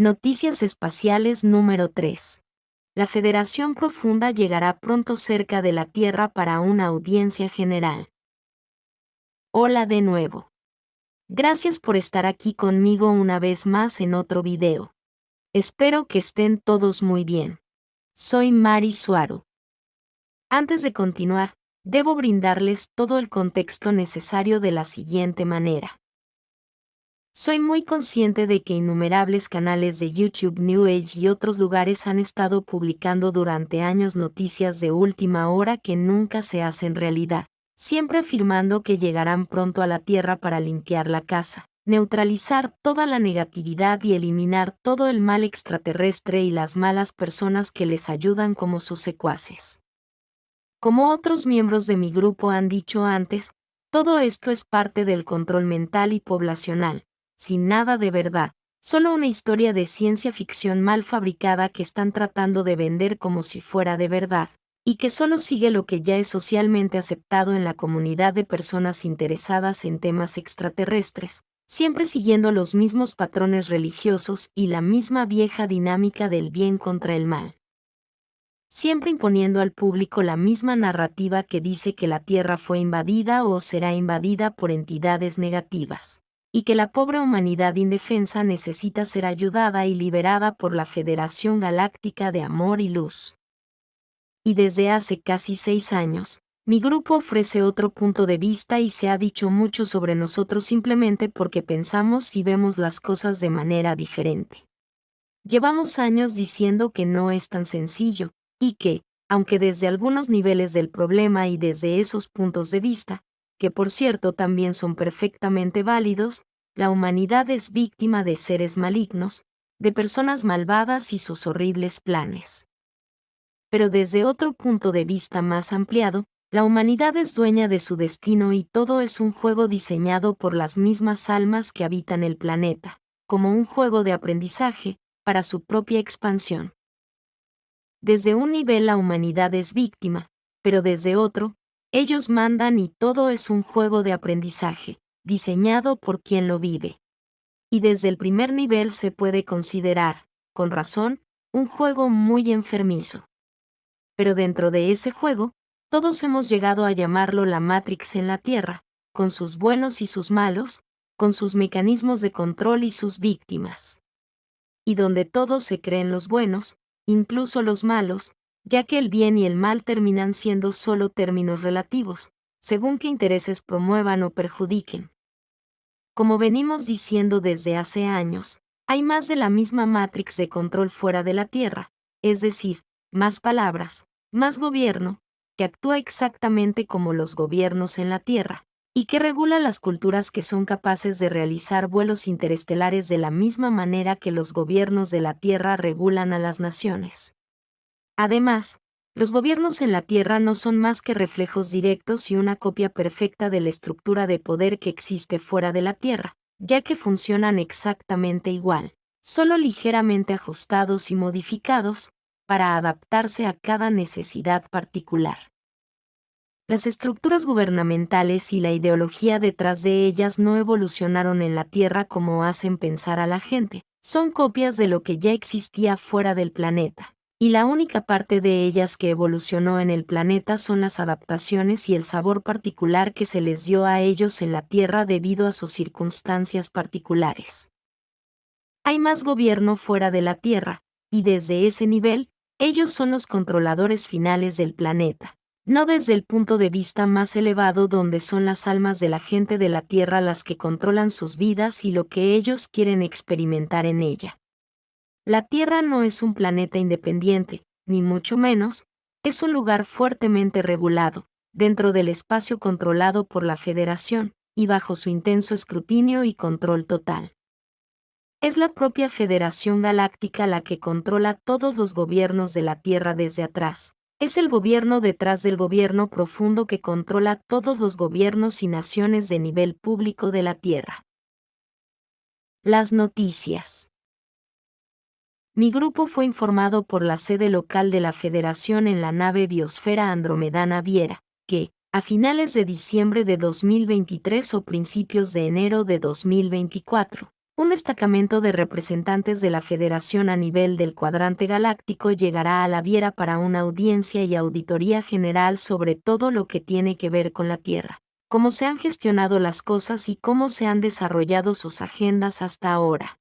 Noticias espaciales número 3. La Federación Profunda llegará pronto cerca de la Tierra para una audiencia general. Hola de nuevo. Gracias por estar aquí conmigo una vez más en otro video. Espero que estén todos muy bien. Soy Mari Suaru. Antes de continuar, debo brindarles todo el contexto necesario de la siguiente manera. Soy muy consciente de que innumerables canales de YouTube, New Age y otros lugares han estado publicando durante años noticias de última hora que nunca se hacen realidad, siempre afirmando que llegarán pronto a la Tierra para limpiar la casa, neutralizar toda la negatividad y eliminar todo el mal extraterrestre y las malas personas que les ayudan como sus secuaces. Como otros miembros de mi grupo han dicho antes, todo esto es parte del control mental y poblacional, sin nada de verdad, solo una historia de ciencia ficción mal fabricada que están tratando de vender como si fuera de verdad, y que solo sigue lo que ya es socialmente aceptado en la comunidad de personas interesadas en temas extraterrestres, siempre siguiendo los mismos patrones religiosos y la misma vieja dinámica del bien contra el mal. Siempre imponiendo al público la misma narrativa que dice que la Tierra fue invadida o será invadida por entidades negativas, y que la pobre humanidad indefensa necesita ser ayudada y liberada por la Federación Galáctica de Amor y Luz. Y desde hace casi 6 años, mi grupo ofrece otro punto de vista y se ha dicho mucho sobre nosotros simplemente porque pensamos y vemos las cosas de manera diferente. Llevamos años diciendo que no es tan sencillo, y que, aunque desde algunos niveles del problema y desde esos puntos de vista, que por cierto también son perfectamente válidos, la humanidad es víctima de seres malignos, de personas malvadas y sus horribles planes. Pero desde otro punto de vista más ampliado, la humanidad es dueña de su destino y todo es un juego diseñado por las mismas almas que habitan el planeta, como un juego de aprendizaje, para su propia expansión. Desde un nivel la humanidad es víctima, pero desde otro, ellos mandan y todo es un juego de aprendizaje, diseñado por quien lo vive. Y desde el primer nivel se puede considerar, con razón, un juego muy enfermizo. Pero dentro de ese juego, todos hemos llegado a llamarlo la Matrix en la Tierra, con sus buenos y sus malos, con sus mecanismos de control y sus víctimas. Y donde todos se creen los buenos, incluso los malos, ya que el bien y el mal terminan siendo solo términos relativos, según qué intereses promuevan o perjudiquen. Como venimos diciendo desde hace años, hay más de la misma Matrix de control fuera de la Tierra, es decir, más palabras, más gobierno, que actúa exactamente como los gobiernos en la Tierra, y que regula las culturas que son capaces de realizar vuelos interestelares de la misma manera que los gobiernos de la Tierra regulan a las naciones. Además, los gobiernos en la Tierra no son más que reflejos directos y una copia perfecta de la estructura de poder que existe fuera de la Tierra, ya que funcionan exactamente igual, solo ligeramente ajustados y modificados, para adaptarse a cada necesidad particular. Las estructuras gubernamentales y la ideología detrás de ellas no evolucionaron en la Tierra como hacen pensar a la gente, son copias de lo que ya existía fuera del planeta, y la única parte de ellas que evolucionó en el planeta son las adaptaciones y el sabor particular que se les dio a ellos en la Tierra debido a sus circunstancias particulares. Hay más gobierno fuera de la Tierra, y desde ese nivel, ellos son los controladores finales del planeta. No desde el punto de vista más elevado donde son las almas de la gente de la Tierra las que controlan sus vidas y lo que ellos quieren experimentar en ella. La Tierra no es un planeta independiente, ni mucho menos, es un lugar fuertemente regulado, dentro del espacio controlado por la Federación, y bajo su intenso escrutinio y control total. Es la propia Federación Galáctica la que controla todos los gobiernos de la Tierra desde atrás. Es el gobierno detrás del gobierno profundo que controla todos los gobiernos y naciones de nivel público de la Tierra. Las noticias. Mi grupo fue informado por la sede local de la Federación en la nave Biosfera Andromedana Viera, que, a finales de diciembre de 2023 o principios de enero de 2024, Un destacamento de representantes de la Federación a nivel del cuadrante galáctico llegará a la Viera para una audiencia y auditoría general sobre todo lo que tiene que ver con la Tierra, cómo se han gestionado las cosas y cómo se han desarrollado sus agendas hasta ahora.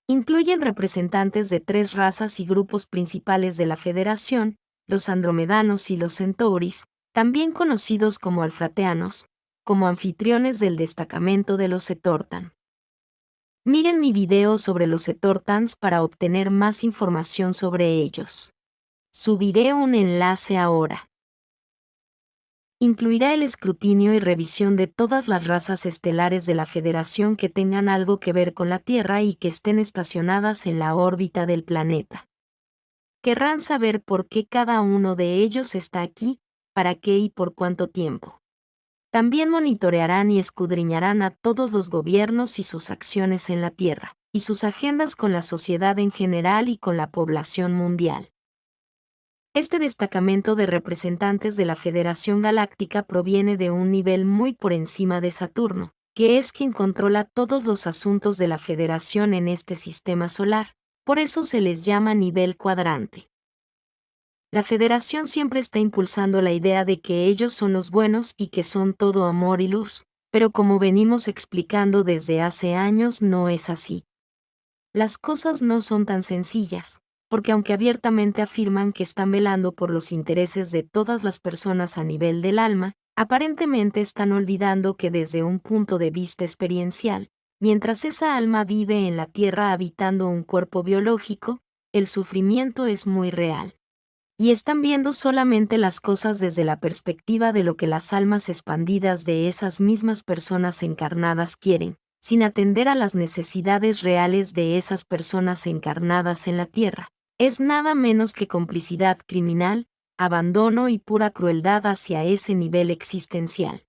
Incluyen representantes de 3 razas y grupos principales de la Federación, los andromedanos y los centauris, también conocidos como alfrateanos, como anfitriones del destacamento de los Setortan. Miren mi video sobre los Setortans para obtener más información sobre ellos. Subiré un enlace ahora. Incluirá el escrutinio y revisión de todas las razas estelares de la Federación que tengan algo que ver con la Tierra y que estén estacionadas en la órbita del planeta. Querrán saber por qué cada uno de ellos está aquí, para qué y por cuánto tiempo. También monitorearán y escudriñarán a todos los gobiernos y sus acciones en la Tierra, y sus agendas con la sociedad en general y con la población mundial. Este destacamento de representantes de la Federación Galáctica proviene de un nivel muy por encima de Saturno, que es quien controla todos los asuntos de la Federación en este sistema solar, por eso se les llama nivel cuadrante. La Federación siempre está impulsando la idea de que ellos son los buenos y que son todo amor y luz, pero como venimos explicando desde hace años no es así. Las cosas no son tan sencillas, porque aunque abiertamente afirman que están velando por los intereses de todas las personas a nivel del alma, aparentemente están olvidando que desde un punto de vista experiencial, mientras esa alma vive en la Tierra habitando un cuerpo biológico, el sufrimiento es muy real. Y están viendo solamente las cosas desde la perspectiva de lo que las almas expandidas de esas mismas personas encarnadas quieren, sin atender a las necesidades reales de esas personas encarnadas en la Tierra. Es nada menos que complicidad criminal, abandono y pura crueldad hacia ese nivel existencial.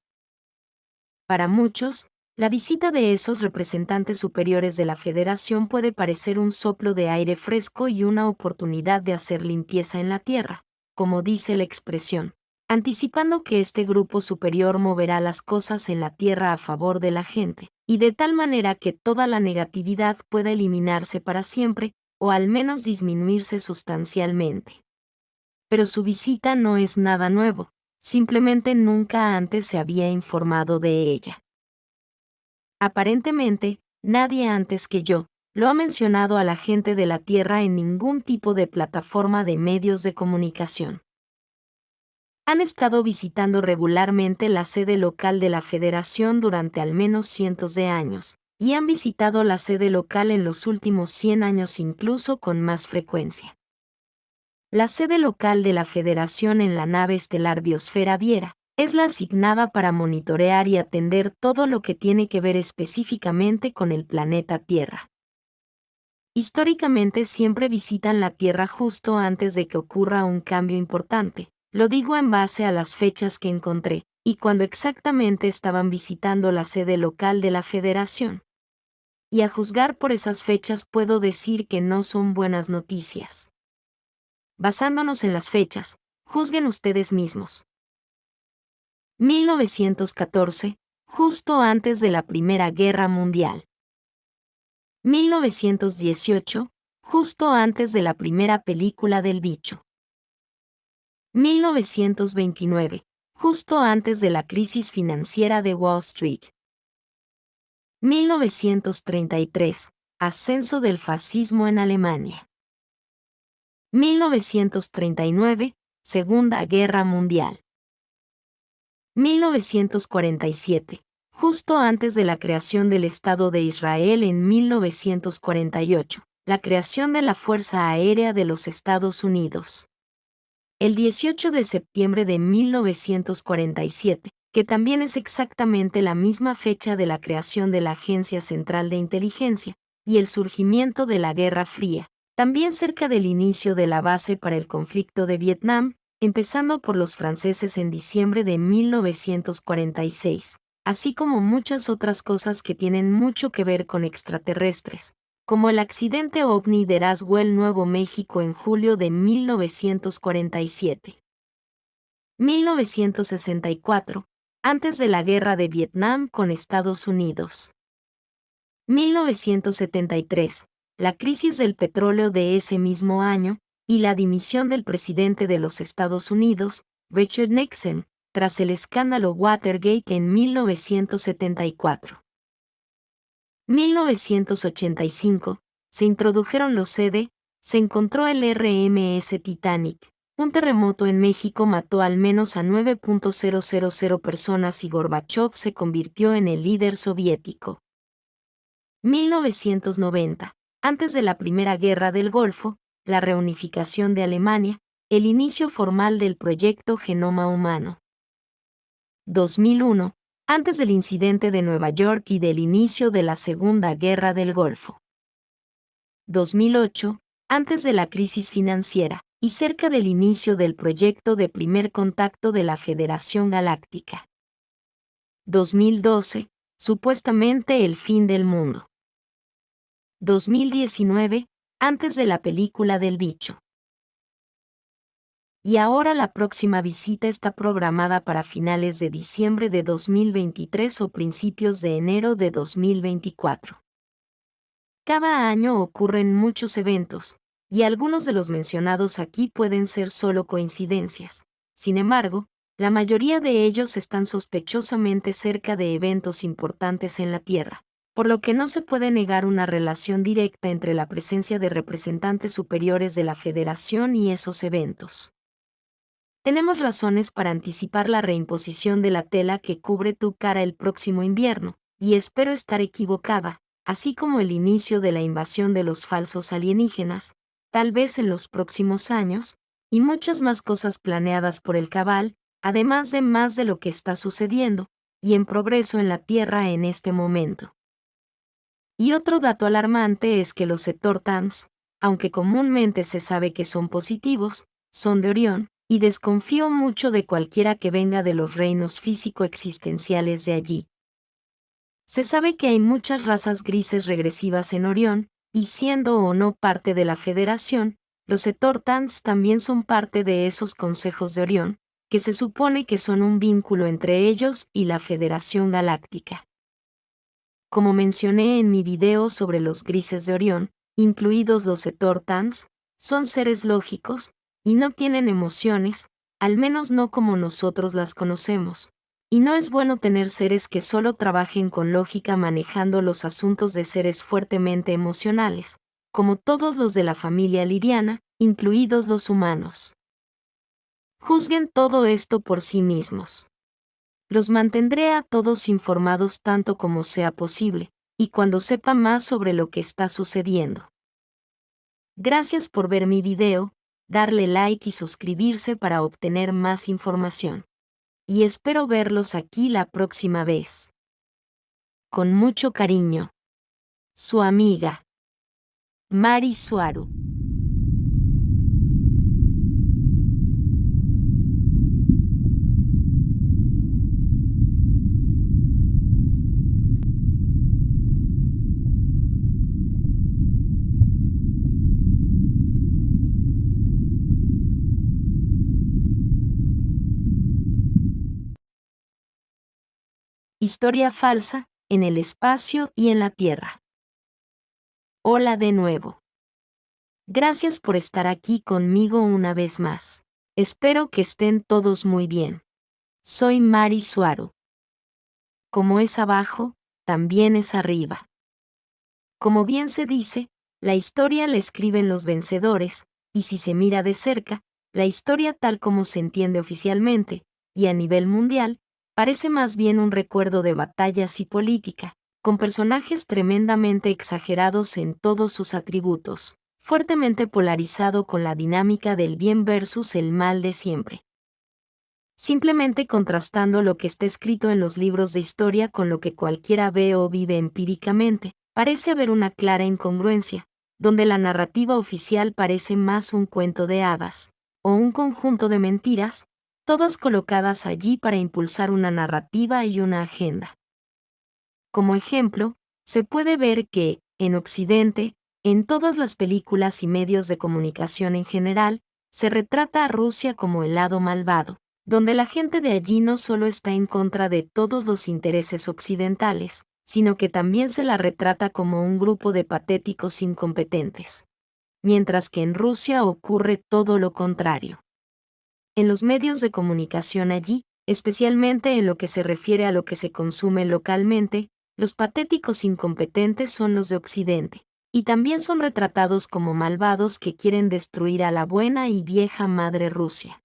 Para muchos, la visita de esos representantes superiores de la Federación puede parecer un soplo de aire fresco y una oportunidad de hacer limpieza en la Tierra, como dice la expresión, anticipando que este grupo superior moverá las cosas en la Tierra a favor de la gente, y de tal manera que toda la negatividad pueda eliminarse para siempre, o al menos disminuirse sustancialmente. Pero su visita no es nada nuevo, simplemente nunca antes se había informado de ella. Aparentemente, nadie antes que yo lo ha mencionado a la gente de la Tierra en ningún tipo de plataforma de medios de comunicación. Han estado visitando regularmente la sede local de la Federación durante al menos cientos de años, y han visitado la sede local en los últimos 100 años incluso con más frecuencia. La sede local de la Federación en la nave estelar Biosfera Viera es la asignada para monitorear y atender todo lo que tiene que ver específicamente con el planeta Tierra. Históricamente siempre visitan la Tierra justo antes de que ocurra un cambio importante, lo digo en base a las fechas que encontré, y cuando exactamente estaban visitando la sede local de la Federación. Y a juzgar por esas fechas puedo decir que no son buenas noticias. Basándonos en las fechas, juzguen ustedes mismos. 1914, justo antes de la Primera Guerra Mundial. 1918, justo antes de la primera película del bicho. 1929, justo antes de la crisis financiera de Wall Street. 1933, ascenso del fascismo en Alemania. 1939, Segunda Guerra Mundial. 1947, justo antes de la creación del Estado de Israel en 1948, la creación de la Fuerza Aérea de los Estados Unidos. El 18 de septiembre de 1947, que también es exactamente la misma fecha de la creación de la Agencia Central de Inteligencia, y el surgimiento de la Guerra Fría, también cerca del inicio de la base para el conflicto de Vietnam, empezando por los franceses en diciembre de 1946, así como muchas otras cosas que tienen mucho que ver con extraterrestres, como el accidente ovni de Roswell, Nuevo México en julio de 1947. 1964, antes de la guerra de Vietnam con Estados Unidos. 1973, la crisis del petróleo de ese mismo año, y la dimisión del presidente de los Estados Unidos, Richard Nixon, tras el escándalo Watergate en 1974. 1985, se introdujeron los CD, se encontró el RMS Titanic. Un terremoto en México mató al menos a 9.000 personas y Gorbachov se convirtió en el líder soviético. 1990. Antes de la Primera Guerra del Golfo, la reunificación de Alemania, el inicio formal del proyecto Genoma Humano. 2001. Antes del incidente de Nueva York y del inicio de la Segunda Guerra del Golfo. 2008. Antes de la crisis financiera, y cerca del inicio del proyecto de primer contacto de la Federación Galáctica. 2012. Supuestamente el fin del mundo. 2019, antes de la película del bicho. Y ahora la próxima visita está programada para finales de diciembre de 2023 o principios de enero de 2024. Cada año ocurren muchos eventos, y algunos de los mencionados aquí pueden ser solo coincidencias. Sin embargo, la mayoría de ellos están sospechosamente cerca de eventos importantes en la Tierra, por lo que no se puede negar una relación directa entre la presencia de representantes superiores de la Federación y esos eventos. Tenemos razones para anticipar la reimposición de la tela que cubre tu cara el próximo invierno, y espero estar equivocada, así como el inicio de la invasión de los falsos alienígenas, tal vez en los próximos años, y muchas más cosas planeadas por el Cabal, además de más de lo que está sucediendo, y en progreso en la Tierra en este momento. Y otro dato alarmante es que los Etortans, aunque comúnmente se sabe que son positivos, son de Orión, y desconfío mucho de cualquiera que venga de los reinos físico-existenciales de allí. Se sabe que hay muchas razas grises regresivas en Orión, y siendo o no parte de la Federación, los Etortans también son parte de esos consejos de Orión, que se supone que son un vínculo entre ellos y la Federación Galáctica. Como mencioné en mi video sobre los grises de Orión, incluidos los Etortans, son seres lógicos, y no tienen emociones, al menos no como nosotros las conocemos. Y no es bueno tener seres que solo trabajen con lógica manejando los asuntos de seres fuertemente emocionales, como todos los de la familia liriana, incluidos los humanos. Juzguen todo esto por sí mismos. Los mantendré a todos informados tanto como sea posible, y cuando sepa más sobre lo que está sucediendo. Gracias por ver mi video, darle like y suscribirse para obtener más información. Y espero verlos aquí la próxima vez. Con mucho cariño. Su amiga, Mari Suaru. Historia falsa, en el espacio y en la Tierra. Hola de nuevo. Gracias por estar aquí conmigo una vez más. Espero que estén todos muy bien. Soy Mari Suaru. Como es abajo, también es arriba. Como bien se dice, la historia la escriben los vencedores, y si se mira de cerca, la historia tal como se entiende oficialmente, y a nivel mundial, parece más bien un recuerdo de batallas y política, con personajes tremendamente exagerados en todos sus atributos, fuertemente polarizado con la dinámica del bien versus el mal de siempre. Simplemente contrastando lo que está escrito en los libros de historia con lo que cualquiera ve o vive empíricamente, parece haber una clara incongruencia, donde la narrativa oficial parece más un cuento de hadas, o un conjunto de mentiras, todas colocadas allí para impulsar una narrativa y una agenda. Como ejemplo, se puede ver que, en Occidente, en todas las películas y medios de comunicación en general, se retrata a Rusia como el lado malvado, donde la gente de allí no solo está en contra de todos los intereses occidentales, sino que también se la retrata como un grupo de patéticos incompetentes. Mientras que en Rusia ocurre todo lo contrario. En los medios de comunicación allí, especialmente en lo que se refiere a lo que se consume localmente, los patéticos incompetentes son los de Occidente, y también son retratados como malvados que quieren destruir a la buena y vieja madre Rusia.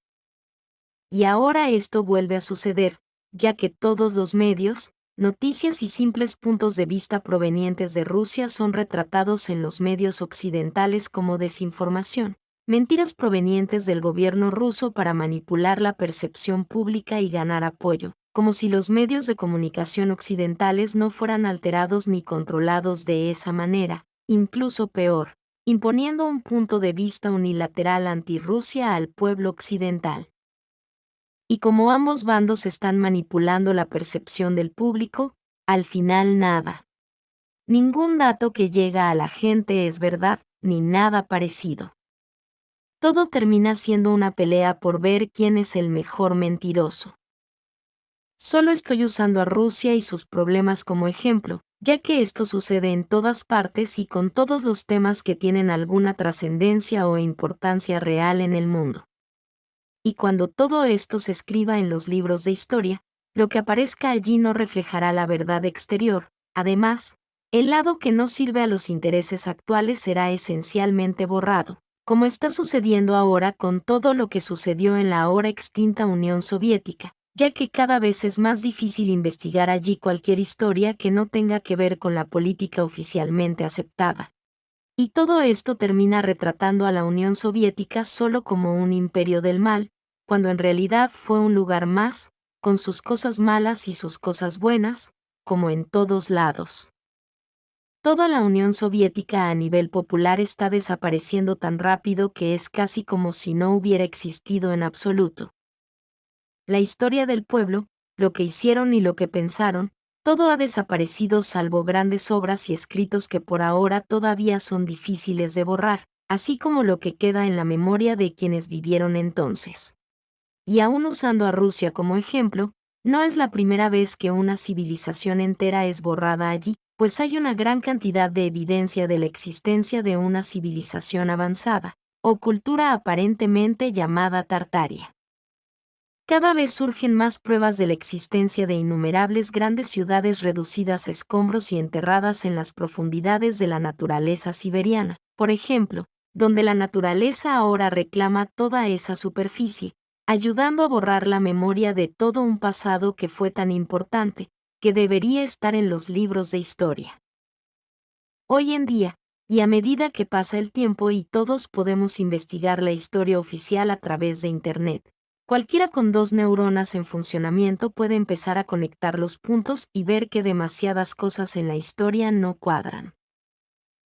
Y ahora esto vuelve a suceder, ya que todos los medios, noticias y simples puntos de vista provenientes de Rusia son retratados en los medios occidentales como desinformación, mentiras provenientes del gobierno ruso para manipular la percepción pública y ganar apoyo, como si los medios de comunicación occidentales no fueran alterados ni controlados de esa manera, incluso peor, imponiendo un punto de vista unilateral anti-Rusia al pueblo occidental. Y como ambos bandos están manipulando la percepción del público, al final nada. Ningún dato que llega a la gente es verdad, ni nada parecido. Todo termina siendo una pelea por ver quién es el mejor mentiroso. Solo estoy usando a Rusia y sus problemas como ejemplo, ya que esto sucede en todas partes y con todos los temas que tienen alguna trascendencia o importancia real en el mundo. Y cuando todo esto se escriba en los libros de historia, lo que aparezca allí no reflejará la verdad exterior. Además, el lado que no sirve a los intereses actuales será esencialmente borrado, como está sucediendo ahora con todo lo que sucedió en la ahora extinta Unión Soviética, ya que cada vez es más difícil investigar allí cualquier historia que no tenga que ver con la política oficialmente aceptada. Y todo esto termina retratando a la Unión Soviética solo como un imperio del mal, cuando en realidad fue un lugar más, con sus cosas malas y sus cosas buenas, como en todos lados. Toda la Unión Soviética a nivel popular está desapareciendo tan rápido que es casi como si no hubiera existido en absoluto. La historia del pueblo, lo que hicieron y lo que pensaron, todo ha desaparecido salvo grandes obras y escritos que por ahora todavía son difíciles de borrar, así como lo que queda en la memoria de quienes vivieron entonces. Y aún usando a Rusia como ejemplo, no es la primera vez que una civilización entera es borrada allí, pues hay una gran cantidad de evidencia de la existencia de una civilización avanzada, o cultura aparentemente llamada Tartaria. Cada vez surgen más pruebas de la existencia de innumerables grandes ciudades reducidas a escombros y enterradas en las profundidades de la naturaleza siberiana, por ejemplo, donde la naturaleza ahora reclama toda esa superficie, ayudando a borrar la memoria de todo un pasado que fue tan importante, que debería estar en los libros de historia. Hoy en día, y a medida que pasa el tiempo y todos podemos investigar la historia oficial a través de Internet, cualquiera con 2 neuronas en funcionamiento puede empezar a conectar los puntos y ver que demasiadas cosas en la historia no cuadran.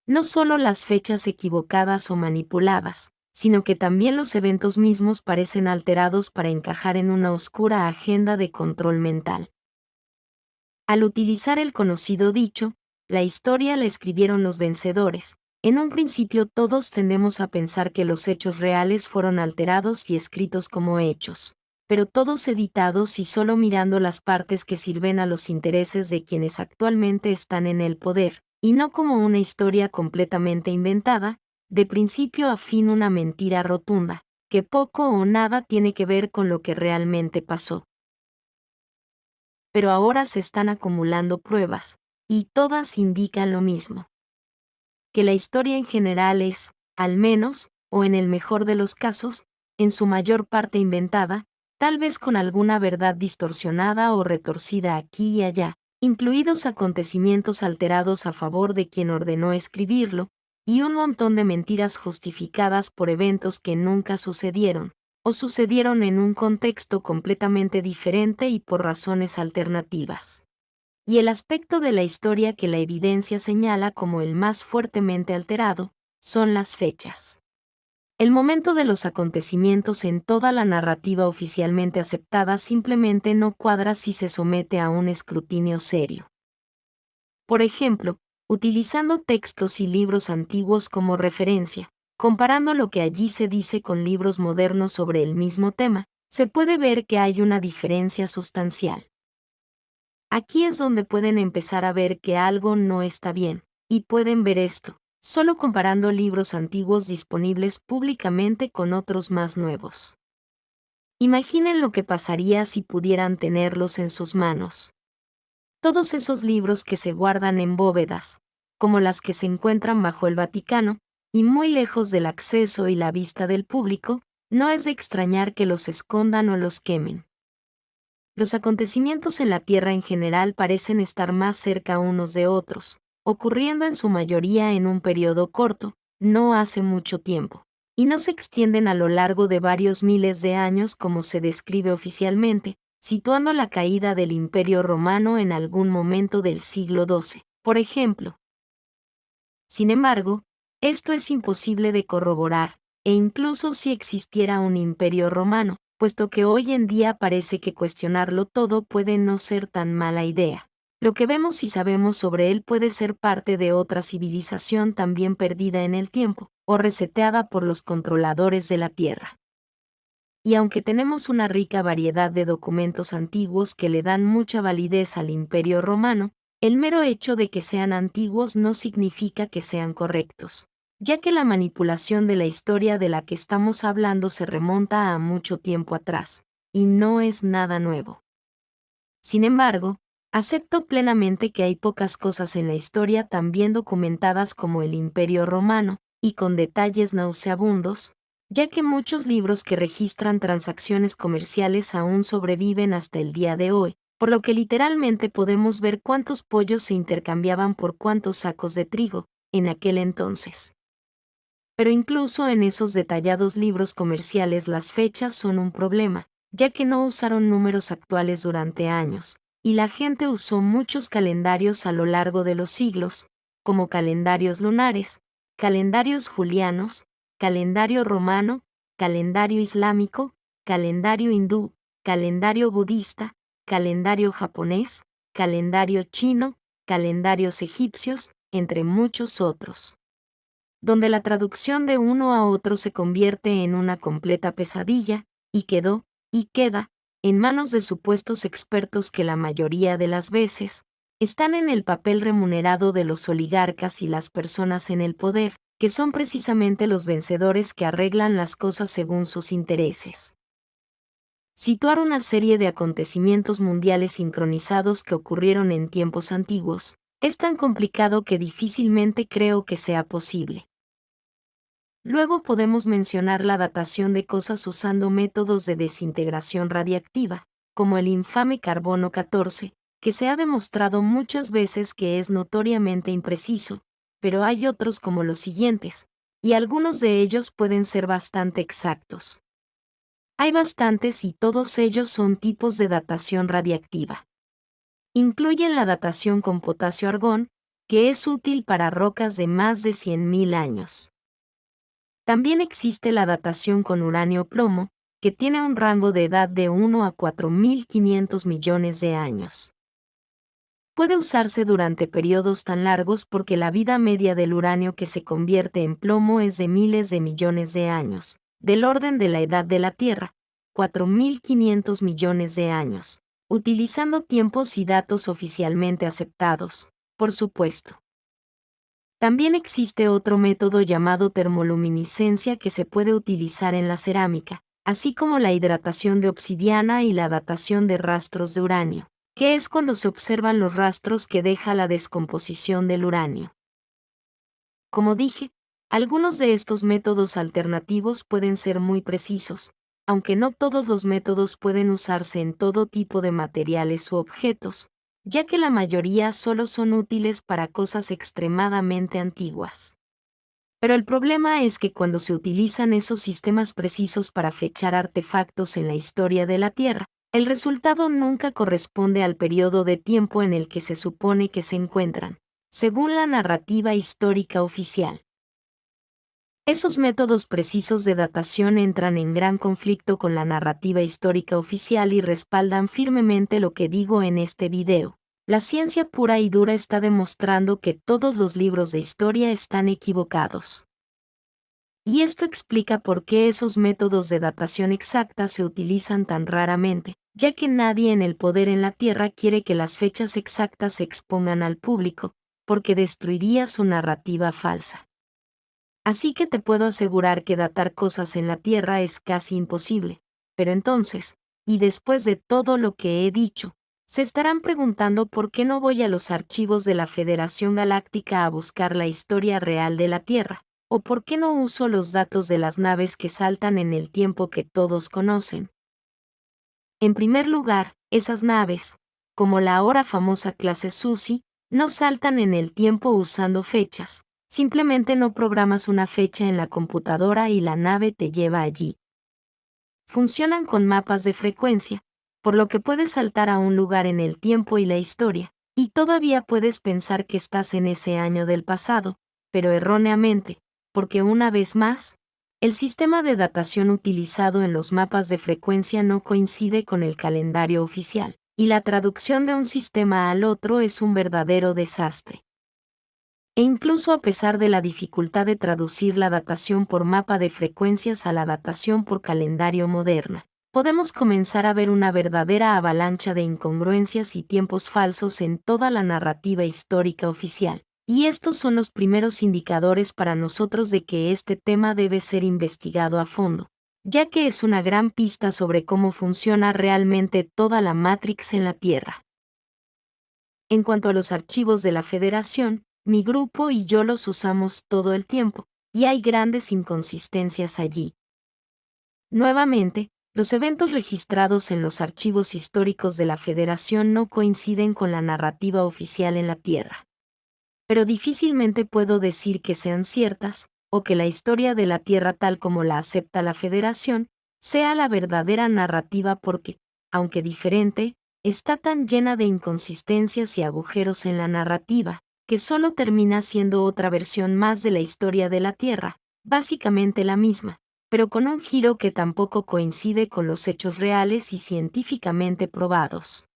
No solo las fechas equivocadas o manipuladas, sino que también los eventos mismos parecen alterados para encajar en una oscura agenda de control mental. Al utilizar el conocido dicho, la historia la escribieron los vencedores, en un principio todos tendemos a pensar que los hechos reales fueron alterados y escritos como hechos, pero todos editados y solo mirando las partes que sirven a los intereses de quienes actualmente están en el poder, y no como una historia completamente inventada, de principio a fin una mentira rotunda, que poco o nada tiene que ver con lo que realmente pasó. Pero ahora se están acumulando pruebas, y todas indican lo mismo. Que la historia en general es, al menos, o en el mejor de los casos, en su mayor parte inventada, tal vez con alguna verdad distorsionada o retorcida aquí y allá, incluidos acontecimientos alterados a favor de quien ordenó escribirlo, y un montón de mentiras justificadas por eventos que nunca sucedieron, o sucedieron en un contexto completamente diferente y por razones alternativas. Y el aspecto de la historia que la evidencia señala como el más fuertemente alterado, son las fechas. El momento de los acontecimientos en toda la narrativa oficialmente aceptada simplemente no cuadra si se somete a un escrutinio serio. Por ejemplo, utilizando textos y libros antiguos como referencia, comparando lo que allí se dice con libros modernos sobre el mismo tema, se puede ver que hay una diferencia sustancial. Aquí es donde pueden empezar a ver que algo no está bien, y pueden ver esto, solo comparando libros antiguos disponibles públicamente con otros más nuevos. Imaginen lo que pasaría si pudieran tenerlos en sus manos. Todos esos libros que se guardan en bóvedas, como las que se encuentran bajo el Vaticano, y muy lejos del acceso y la vista del público, no es de extrañar que los escondan o los quemen. Los acontecimientos en la Tierra en general parecen estar más cerca unos de otros, ocurriendo en su mayoría en un periodo corto, no hace mucho tiempo, y no se extienden a lo largo de varios miles de años como se describe oficialmente, situando la caída del Imperio Romano en algún momento del siglo XII, por ejemplo. Sin embargo, esto es imposible de corroborar, e incluso si existiera un Imperio Romano, puesto que hoy en día parece que cuestionarlo todo puede no ser tan mala idea. Lo que vemos y sabemos sobre él puede ser parte de otra civilización también perdida en el tiempo, o reseteada por los controladores de la Tierra. Y aunque tenemos una rica variedad de documentos antiguos que le dan mucha validez al Imperio Romano, el mero hecho de que sean antiguos no significa que sean correctos, ya que la manipulación de la historia de la que estamos hablando se remonta a mucho tiempo atrás, y no es nada nuevo. Sin embargo, acepto plenamente que hay pocas cosas en la historia tan bien documentadas como el Imperio Romano, y con detalles nauseabundos, ya que muchos libros que registran transacciones comerciales aún sobreviven hasta el día de hoy, por lo que literalmente podemos ver cuántos pollos se intercambiaban por cuántos sacos de trigo, en aquel entonces. Pero incluso en esos detallados libros comerciales las fechas son un problema, ya que no usaron números actuales durante años, y la gente usó muchos calendarios a lo largo de los siglos, como calendarios lunares, calendarios julianos, calendario romano, calendario islámico, calendario hindú, calendario budista, calendario japonés, calendario chino, calendarios egipcios, entre muchos otros, donde la traducción de uno a otro se convierte en una completa pesadilla, y queda, en manos de supuestos expertos que la mayoría de las veces están en el papel remunerado de los oligarcas y las personas en el poder, que son precisamente los vencedores que arreglan las cosas según sus intereses. Situar una serie de acontecimientos mundiales sincronizados que ocurrieron en tiempos antiguos es tan complicado que difícilmente creo que sea posible. Luego podemos mencionar la datación de cosas usando métodos de desintegración radiactiva, como el infame carbono 14, que se ha demostrado muchas veces que es notoriamente impreciso, pero hay otros como los siguientes, y algunos de ellos pueden ser bastante exactos. Hay bastantes y todos ellos son tipos de datación radiactiva. Incluyen la datación con potasio-argón, que es útil para rocas de más de 100.000 años. También existe la datación con uranio-plomo, que tiene un rango de edad de 1 a 4.500 millones de años. Puede usarse durante periodos tan largos porque la vida media del uranio que se convierte en plomo es de miles de millones de años, del orden de la edad de la Tierra, 4.500 millones de años, utilizando tiempos y datos oficialmente aceptados, por supuesto. También existe otro método llamado termoluminiscencia que se puede utilizar en la cerámica, así como la hidratación de obsidiana y la datación de rastros de uranio, que es cuando se observan los rastros que deja la descomposición del uranio. Como dije, algunos de estos métodos alternativos pueden ser muy precisos, aunque no todos los métodos pueden usarse en todo tipo de materiales u objetos, ya que la mayoría solo son útiles para cosas extremadamente antiguas. Pero el problema es que cuando se utilizan esos sistemas precisos para fechar artefactos en la historia de la Tierra, el resultado nunca corresponde al periodo de tiempo en el que se supone que se encuentran, según la narrativa histórica oficial. Esos métodos precisos de datación entran en gran conflicto con la narrativa histórica oficial y respaldan firmemente lo que digo en este video. La ciencia pura y dura está demostrando que todos los libros de historia están equivocados. Y esto explica por qué esos métodos de datación exacta se utilizan tan raramente, ya que nadie en el poder en la Tierra quiere que las fechas exactas se expongan al público, porque destruiría su narrativa falsa. Así que te puedo asegurar que datar cosas en la Tierra es casi imposible. Pero entonces, y después de todo lo que he dicho, se estarán preguntando por qué no voy a los archivos de la Federación Galáctica a buscar la historia real de la Tierra, o por qué no uso los datos de las naves que saltan en el tiempo que todos conocen. En primer lugar, esas naves, como la ahora famosa clase Susi, no saltan en el tiempo usando fechas. Simplemente no programas una fecha en la computadora y la nave te lleva allí. Funcionan con mapas de frecuencia, por lo que puedes saltar a un lugar en el tiempo y la historia, y todavía puedes pensar que estás en ese año del pasado, pero erróneamente, porque una vez más, el sistema de datación utilizado en los mapas de frecuencia no coincide con el calendario oficial, y la traducción de un sistema al otro es un verdadero desastre. E incluso a pesar de la dificultad de traducir la datación por mapa de frecuencias a la datación por calendario moderna, podemos comenzar a ver una verdadera avalancha de incongruencias y tiempos falsos en toda la narrativa histórica oficial. Y estos son los primeros indicadores para nosotros de que este tema debe ser investigado a fondo, ya que es una gran pista sobre cómo funciona realmente toda la Matrix en la Tierra. En cuanto a los archivos de la Federación, mi grupo y yo los usamos todo el tiempo, y hay grandes inconsistencias allí. Nuevamente, los eventos registrados en los archivos históricos de la Federación no coinciden con la narrativa oficial en la Tierra. Pero difícilmente puedo decir que sean ciertas, o que la historia de la Tierra tal como la acepta la Federación, sea la verdadera narrativa porque, aunque diferente, está tan llena de inconsistencias y agujeros en la narrativa, que solo termina siendo otra versión más de la historia de la Tierra, básicamente la misma, pero con un giro que tampoco coincide con los hechos reales y científicamente probados.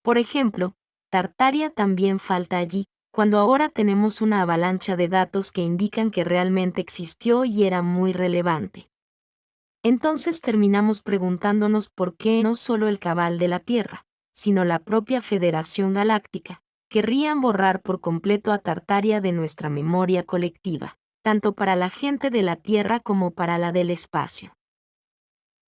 Por ejemplo, Tartaria también falta allí, cuando ahora tenemos una avalancha de datos que indican que realmente existió y era muy relevante. Entonces terminamos preguntándonos por qué no solo el cabal de la Tierra, sino la propia Federación Galáctica, querrían borrar por completo a Tartaria de nuestra memoria colectiva, tanto para la gente de la Tierra como para la del espacio.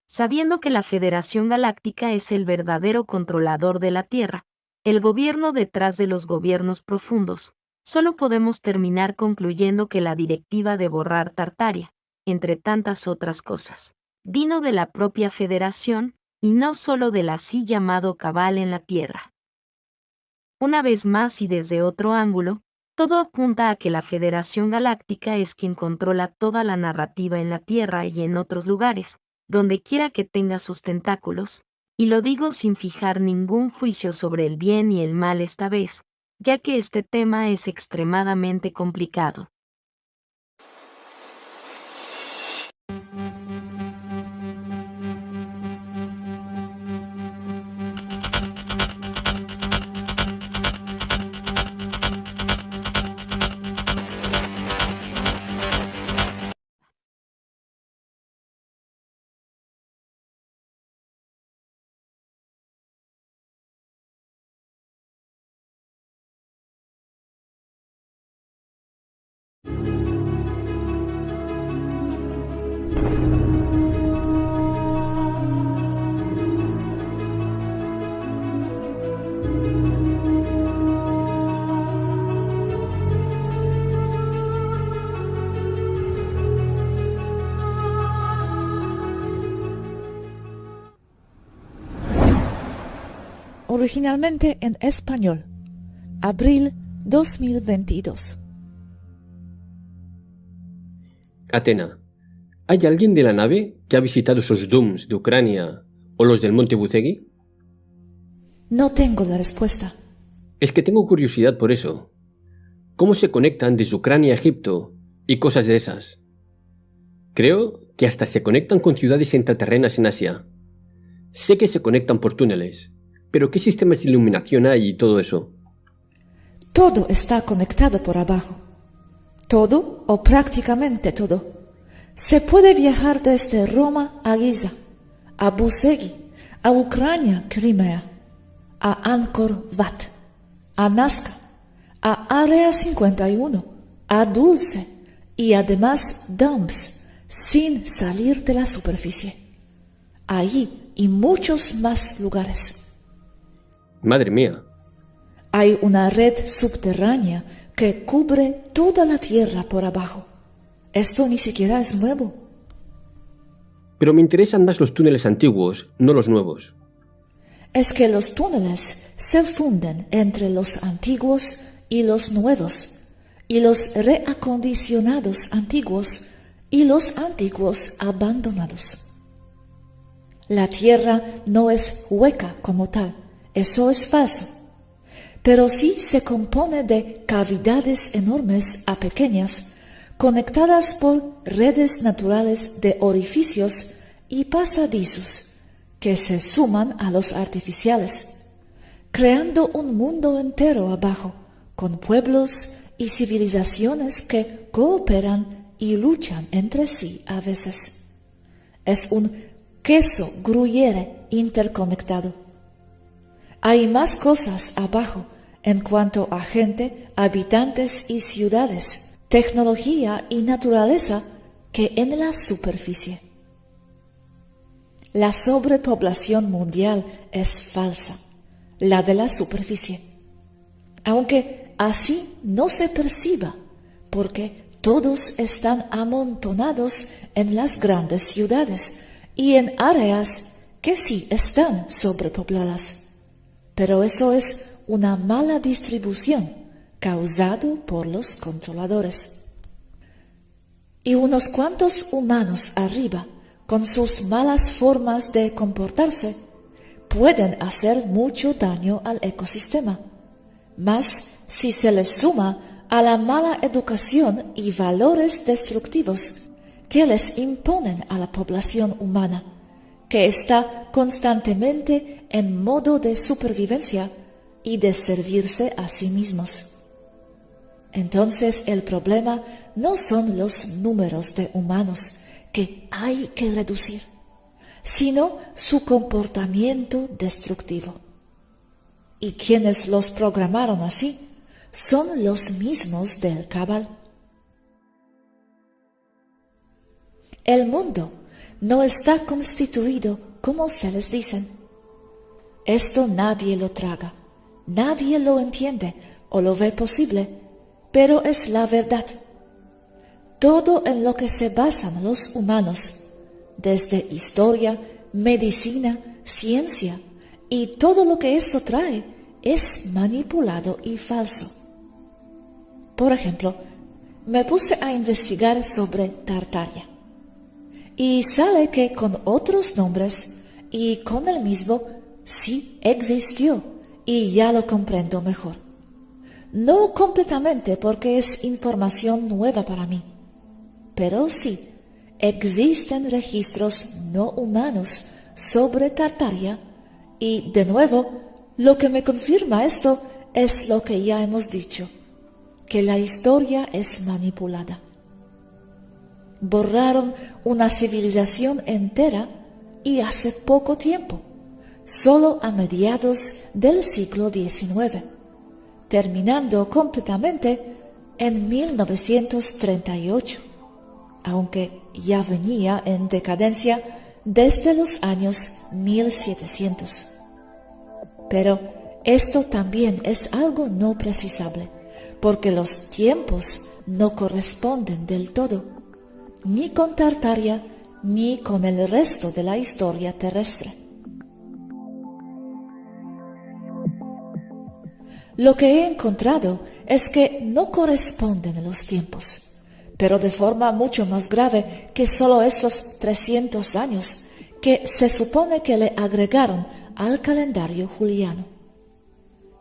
Sabiendo que la Federación Galáctica es el verdadero controlador de la Tierra, el gobierno detrás de los gobiernos profundos, solo podemos terminar concluyendo que la directiva de borrar Tartaria, entre tantas otras cosas, vino de la propia Federación, y no solo del así llamado cabal en la Tierra. Una vez más y desde otro ángulo, todo apunta a que la Federación Galáctica es quien controla toda la narrativa en la Tierra y en otros lugares, donde quiera que tenga sus tentáculos, y lo digo sin fijar ningún juicio sobre el bien y el mal esta vez, ya que este tema es extremadamente complicado. Originalmente en español. Abril 2022. Atena, ¿hay alguien de la nave que ha visitado esos dooms de Ucrania o los del Monte Buzegui? No tengo la respuesta. Es que tengo curiosidad por eso. ¿Cómo se conectan desde Ucrania a Egipto y cosas de esas? Creo que hasta se conectan con ciudades intraterrenas en Asia. Sé que se conectan por túneles, pero ¿qué sistemas de iluminación hay y todo eso? Todo está conectado por abajo. Todo o prácticamente todo. Se puede viajar desde Roma a Giza, a Busegui, a Ucrania, Crimea, a Angkor Wat, a Nazca, a Área 51, a Dulce y además dumps sin salir de la superficie. Allí y muchos más lugares. Madre mía. Hay una red subterránea que cubre toda la Tierra por abajo. Esto ni siquiera es nuevo. Pero me interesan más los túneles antiguos, no los nuevos. Es que los túneles se funden entre los antiguos y los nuevos, y los reacondicionados antiguos y los antiguos abandonados. La Tierra no es hueca como tal, eso es falso, pero sí se compone de cavidades enormes a pequeñas, conectadas por redes naturales de orificios y pasadizos que se suman a los artificiales, creando un mundo entero abajo, con pueblos y civilizaciones que cooperan y luchan entre sí a veces. Es un queso gruyere interconectado. Hay más cosas abajo en cuanto a gente, habitantes y ciudades, tecnología y naturaleza que en la superficie. La sobrepoblación mundial es falsa, la de la superficie, aunque así no se perciba, porque todos están amontonados en las grandes ciudades y en áreas que sí están sobrepobladas. Pero eso es una mala distribución causado por los controladores. Y unos cuantos humanos arriba, con sus malas formas de comportarse, pueden hacer mucho daño al ecosistema. Mas si se les suma a la mala educación y valores destructivos que les imponen a la población humana, que está constantemente en modo de supervivencia y de servirse a sí mismos. Entonces el problema no son los números de humanos que hay que reducir, sino su comportamiento destructivo. Y quienes los programaron así son los mismos del Cabal. El mundo no está constituido como se les dicen. Esto nadie lo traga, nadie lo entiende o lo ve posible, pero es la verdad. Todo en lo que se basan los humanos, desde historia, medicina, ciencia, y todo lo que esto trae es manipulado y falso. Por ejemplo, me puse a investigar sobre Tartaria, y sale que con otros nombres y con el mismo sí existió, y ya lo comprendo mejor. No completamente porque es información nueva para mí, pero sí existen registros no humanos sobre Tartaria y, de nuevo, lo que me confirma esto es lo que ya hemos dicho, que la historia es manipulada. Borraron una civilización entera y hace poco tiempo, solo a mediados del siglo XIX, terminando completamente en 1938, aunque ya venía en decadencia desde los años 1700. Pero esto también es algo no precisable, porque los tiempos no corresponden del todo, ni con Tartaria ni con el resto de la historia terrestre. Lo que he encontrado es que no corresponden los tiempos, pero de forma mucho más grave que solo esos 300 años que se supone que le agregaron al calendario juliano.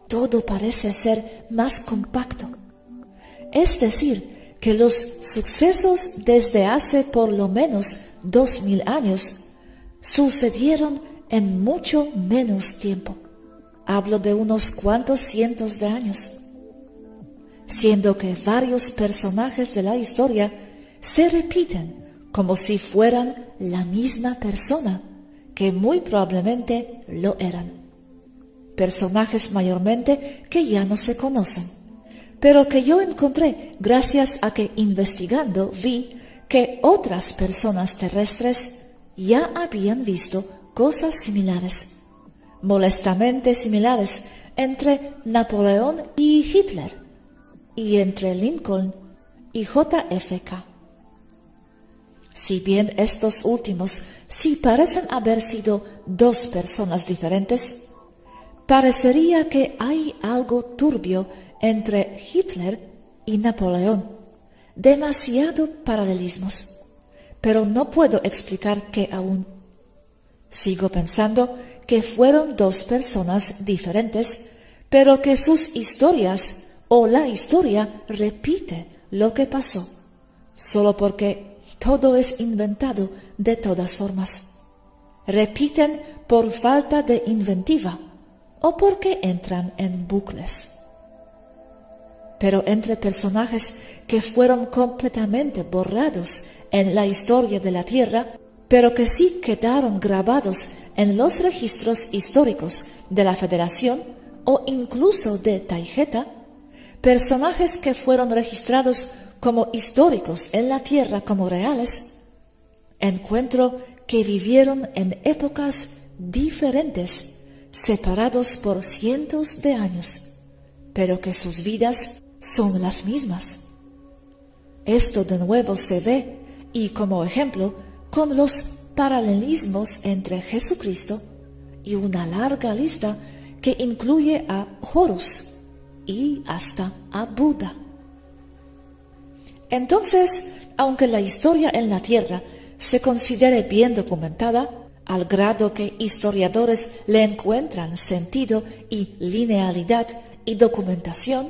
Todo parece ser más compacto. Es decir, que los sucesos desde hace por lo menos 2000 años sucedieron en mucho menos tiempo. Hablo de unos cuantos cientos de años, siendo que varios personajes de la historia se repiten como si fueran la misma persona que muy probablemente lo eran. Personajes mayormente que ya no se conocen, pero que yo encontré gracias a que investigando vi que otras personas terrestres ya habían visto cosas similares, molestamente similares, entre Napoleón y Hitler, y entre Lincoln y JFK. Si bien estos últimos sí parecen haber sido dos personas diferentes, parecería que hay algo turbio entre Hitler y Napoleón, demasiado paralelismos, pero no puedo explicar qué aún. Sigo pensando que fueron dos personas diferentes, pero que sus historias o la historia repite lo que pasó, solo porque todo es inventado de todas formas. Repiten por falta de inventiva o porque entran en bucles. Pero entre personajes que fueron completamente borrados en la historia de la Tierra, pero que sí quedaron grabados en los registros históricos de la Federación o incluso de Taygeta, personajes que fueron registrados como históricos en la Tierra como reales, encuentro que vivieron en épocas diferentes, separados por cientos de años, pero que sus vidas son las mismas. Esto de nuevo se ve, y como ejemplo, con los paralelismos entre Jesucristo y una larga lista que incluye a Horus y hasta a Buda. Entonces, aunque la historia en la Tierra se considere bien documentada, al grado que historiadores le encuentran sentido y linealidad y documentación,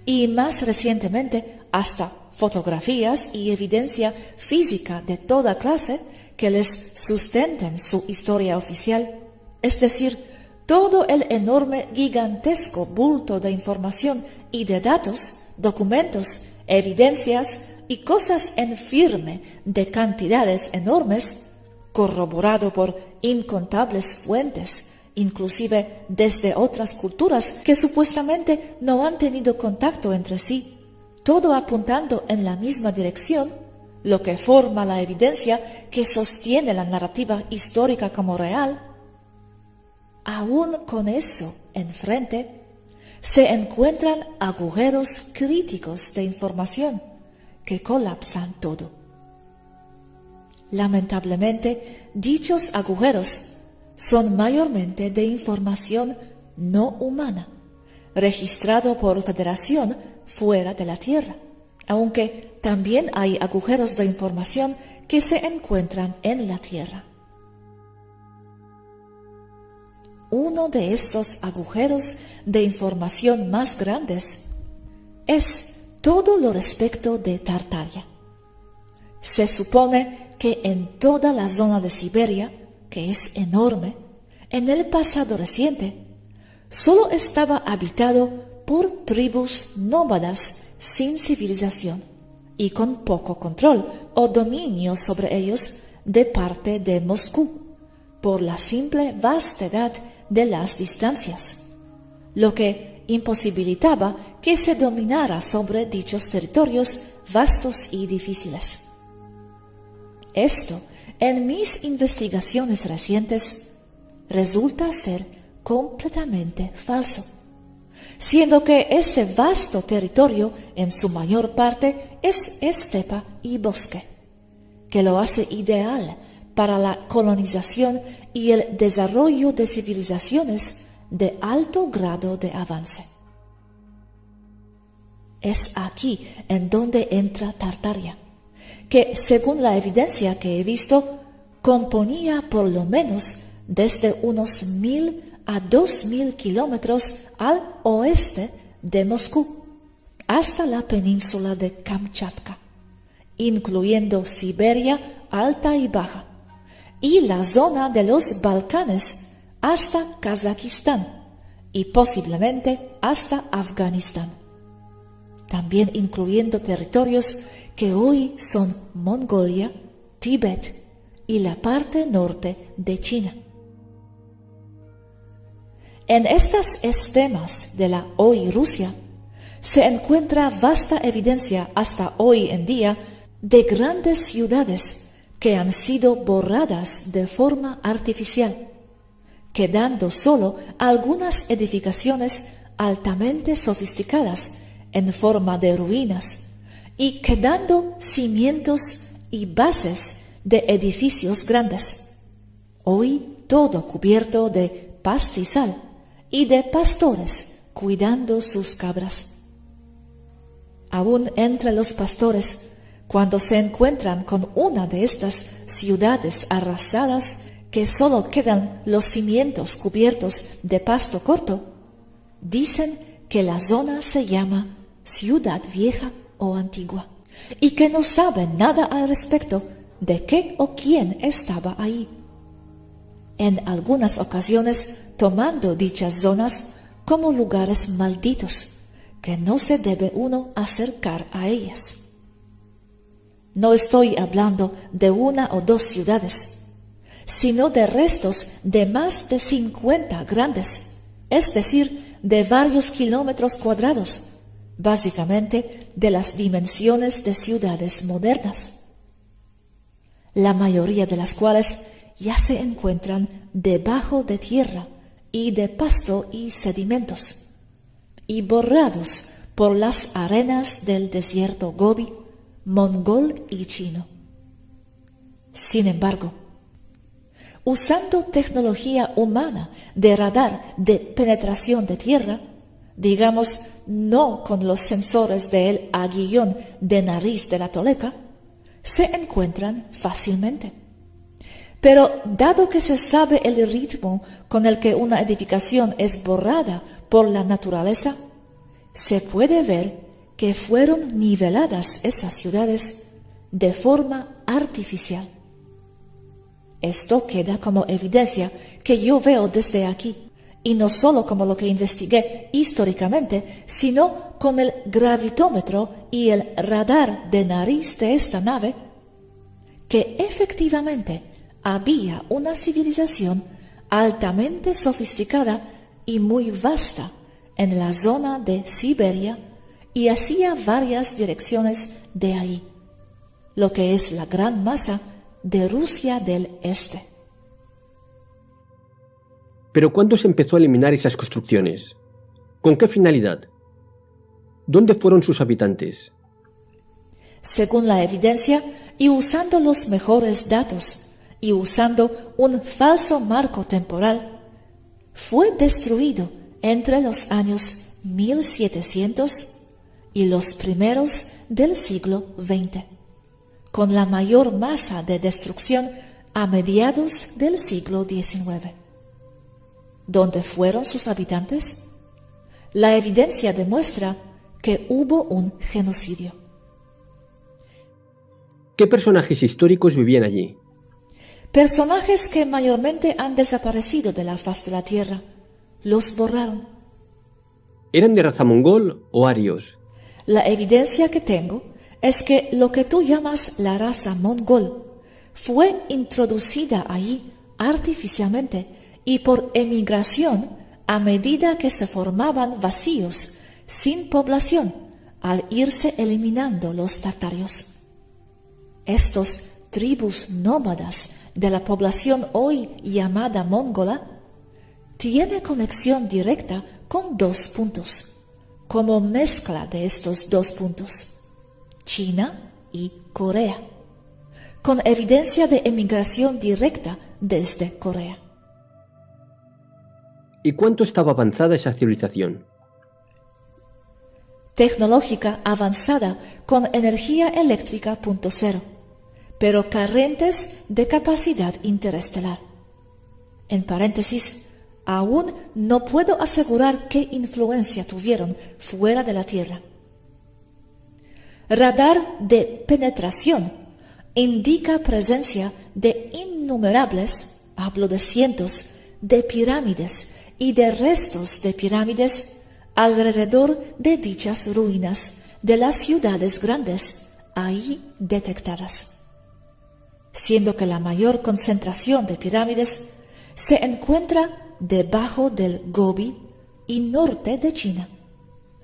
y más recientemente hasta fotografías y evidencia física de toda clase que les sustenten su historia oficial, es decir, todo el enorme, gigantesco bulto de información y de datos, documentos, evidencias y cosas en firme de cantidades enormes, corroborado por incontables fuentes, inclusive desde otras culturas que supuestamente no han tenido contacto entre sí, todo apuntando en la misma dirección, lo que forma la evidencia que sostiene la narrativa histórica como real. Aún con eso enfrente, se encuentran agujeros críticos de información que colapsan todo. Lamentablemente, dichos agujeros son mayormente de información no humana, registrado por Federación fuera de la Tierra, aunque también hay agujeros de información que se encuentran en la Tierra. Uno de estos agujeros de información más grandes es todo lo respecto de Tartaria. Se supone que en toda la zona de Siberia, que es enorme, en el pasado reciente, solo estaba habitado por tribus nómadas sin civilización y con poco control o dominio sobre ellos de parte de Moscú, por la simple vastedad de las distancias, lo que imposibilitaba que se dominara sobre dichos territorios vastos y difíciles. Esto, en mis investigaciones recientes, resulta ser completamente falso, siendo que ese vasto territorio en su mayor parte es estepa y bosque, que lo hace ideal para la colonización y el desarrollo de civilizaciones de alto grado de avance. Es aquí en donde entra Tartaria, que según la evidencia que he visto, componía por lo menos desde unos 1000 a 2000 kilómetros al oeste de Moscú, hasta la península de Kamchatka, incluyendo Siberia alta y baja, y la zona de los Balcanes hasta Kazajistán y posiblemente hasta Afganistán, también incluyendo territorios que hoy son Mongolia, Tíbet, y la parte norte de China. En estas estemas de la hoy Rusia se encuentra vasta evidencia hasta hoy en día de grandes ciudades que han sido borradas de forma artificial, quedando solo algunas edificaciones altamente sofisticadas en forma de ruinas y quedando cimientos y bases de edificios grandes, hoy todo cubierto de pastizal y de pastores cuidando sus cabras. Aún entre los pastores, cuando se encuentran con una de estas ciudades arrasadas que solo quedan los cimientos cubiertos de pasto corto, dicen que la zona se llama Ciudad Vieja o Antigua y que no saben nada al respecto de qué o quién estaba ahí. En algunas ocasiones tomando dichas zonas como lugares malditos, que no se debe uno acercar a ellas. No estoy hablando de una o dos ciudades, sino de restos de más de 50 grandes, es decir, de varios kilómetros cuadrados, básicamente de las dimensiones de ciudades modernas, la mayoría de las cuales ya se encuentran debajo de tierra y de pasto y sedimentos, y borrados por las arenas del desierto Gobi, mongol y chino. Sin embargo, usando tecnología humana de radar de penetración de tierra, digamos no con los sensores del aguijón de nariz de la Tolteca, se encuentran fácilmente. Pero dado que se sabe el ritmo con el que una edificación es borrada por la naturaleza, se puede ver que fueron niveladas esas ciudades de forma artificial. Esto queda como evidencia que yo veo desde aquí, y no solo como lo que investigué históricamente, sino con el gravitómetro y el radar de nariz de esta nave, que efectivamente había una civilización altamente sofisticada y muy vasta en la zona de Siberia y hacia varias direcciones de ahí, lo que es la gran masa de Rusia del Este. ¿Pero cuándo se empezó a eliminar esas construcciones? ¿Con qué finalidad? ¿Dónde fueron sus habitantes? Según la evidencia y usando los mejores datos y usando un falso marco temporal, fue destruido entre los años 1700 y los primeros del siglo XX, con la mayor masa de destrucción a mediados del siglo XIX. ¿Dónde fueron sus habitantes? La evidencia demuestra que hubo un genocidio. ¿Qué personajes históricos vivían allí? Personajes que mayormente han desaparecido de la faz de la tierra. Los borraron. ¿Eran de raza mongol o arios? La evidencia que tengo es que lo que tú llamas la raza mongol fue introducida allí artificialmente y por emigración a medida que se formaban vacíos sin población al irse eliminando los tartarios. Estos tribus nómadas de la población hoy llamada mongola tiene conexión directa con dos puntos, como mezcla de estos dos puntos, China y Corea, con evidencia de emigración directa desde Corea. ¿Y cuánto estaba avanzada esa civilización? Tecnológica avanzada con energía eléctrica punto cero, pero carentes de capacidad interestelar. En paréntesis, aún no puedo asegurar qué influencia tuvieron fuera de la Tierra. Radar de penetración indica presencia de innumerables, hablo de cientos, de pirámides y de restos de pirámides alrededor de dichas ruinas de las ciudades grandes ahí detectadas. siendo que la mayor concentración de pirámides se encuentra debajo del Gobi y norte de China,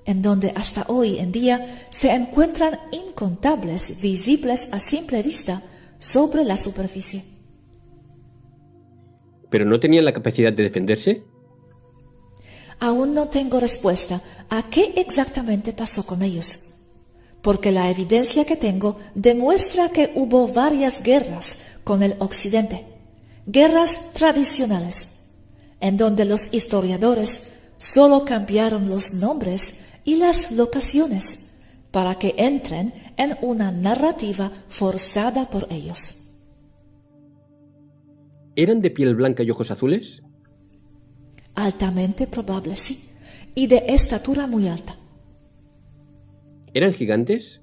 en donde hasta hoy en día se encuentran incontables visibles a simple vista sobre la superficie. ¿Pero no tenían la capacidad de defenderse? Aún no tengo respuesta a qué exactamente pasó con ellos, porque la evidencia que tengo demuestra que hubo varias guerras con el Occidente, guerras tradicionales, en donde los historiadores solo cambiaron los nombres y las locaciones para que entren en una narrativa forzada por ellos. ¿Eran de piel blanca y ojos azules? Altamente probable, sí, y de estatura muy alta. ¿Eran gigantes?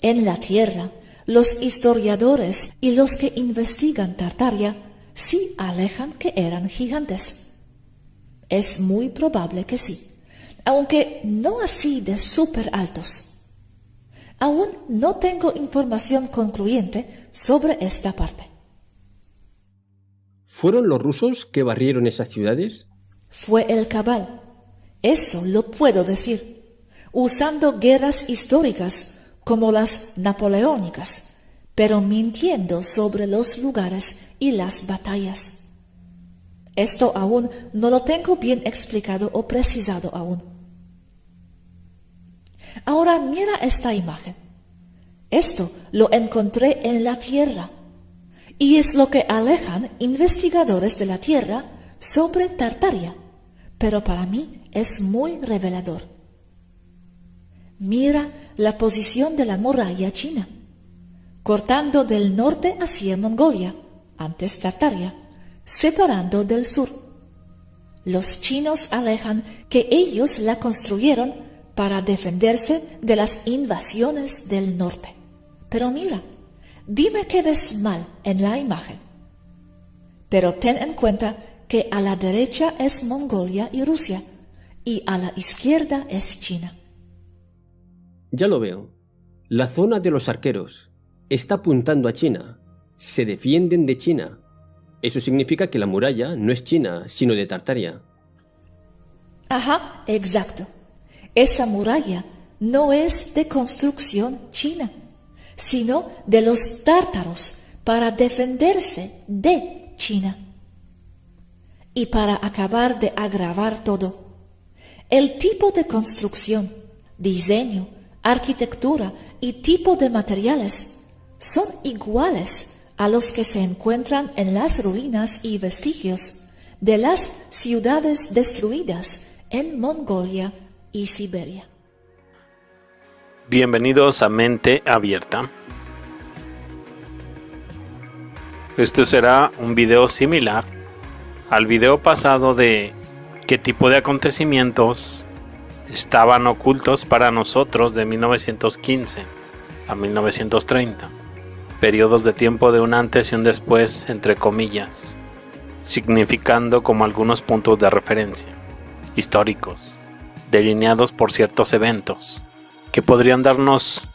En la Tierra, los historiadores y los que investigan Tartaria sí alegan que eran gigantes. Es muy probable que sí, aunque no así de súper altos. Aún no tengo información concluyente sobre esta parte. ¿Fueron los rusos que barrieron esas ciudades? Fue el Cabal, eso lo puedo decir, usando guerras históricas como las napoleónicas, pero mintiendo sobre los lugares y las batallas. Esto aún no lo tengo bien explicado o precisado aún. Ahora mira esta imagen. Esto lo encontré en la Tierra, y es lo que alejan investigadores de la Tierra sobre Tartaria, pero para mí es muy revelador. Mira la posición de la muralla china, cortando del norte hacia Mongolia, antes Tartaria, separando del sur. Los chinos alegan que ellos la construyeron para defenderse de las invasiones del norte. Pero mira, dime qué ves mal en la imagen. Pero ten en cuenta que a la derecha es Mongolia y Rusia, y a la izquierda es China. Ya lo veo. La zona de los arqueros está apuntando a China. Se defienden de China. Eso significa que la muralla no es china, sino de Tartaria. Ajá, exacto. Esa muralla no es de construcción china, sino de los tártaros para defenderse de China. Y para acabar de agravar todo, el tipo de construcción, diseño, arquitectura y tipo de materiales son iguales a los que se encuentran en las ruinas y vestigios de las ciudades destruidas en Mongolia y Siberia. Bienvenidos a Mente Abierta. Este será un video similar al video pasado de qué tipo de acontecimientos estaban ocultos para nosotros de 1915 a 1930, periodos de tiempo de un antes y un después, entre comillas, significando como algunos puntos de referencia históricos, delineados por ciertos eventos, que podrían darnos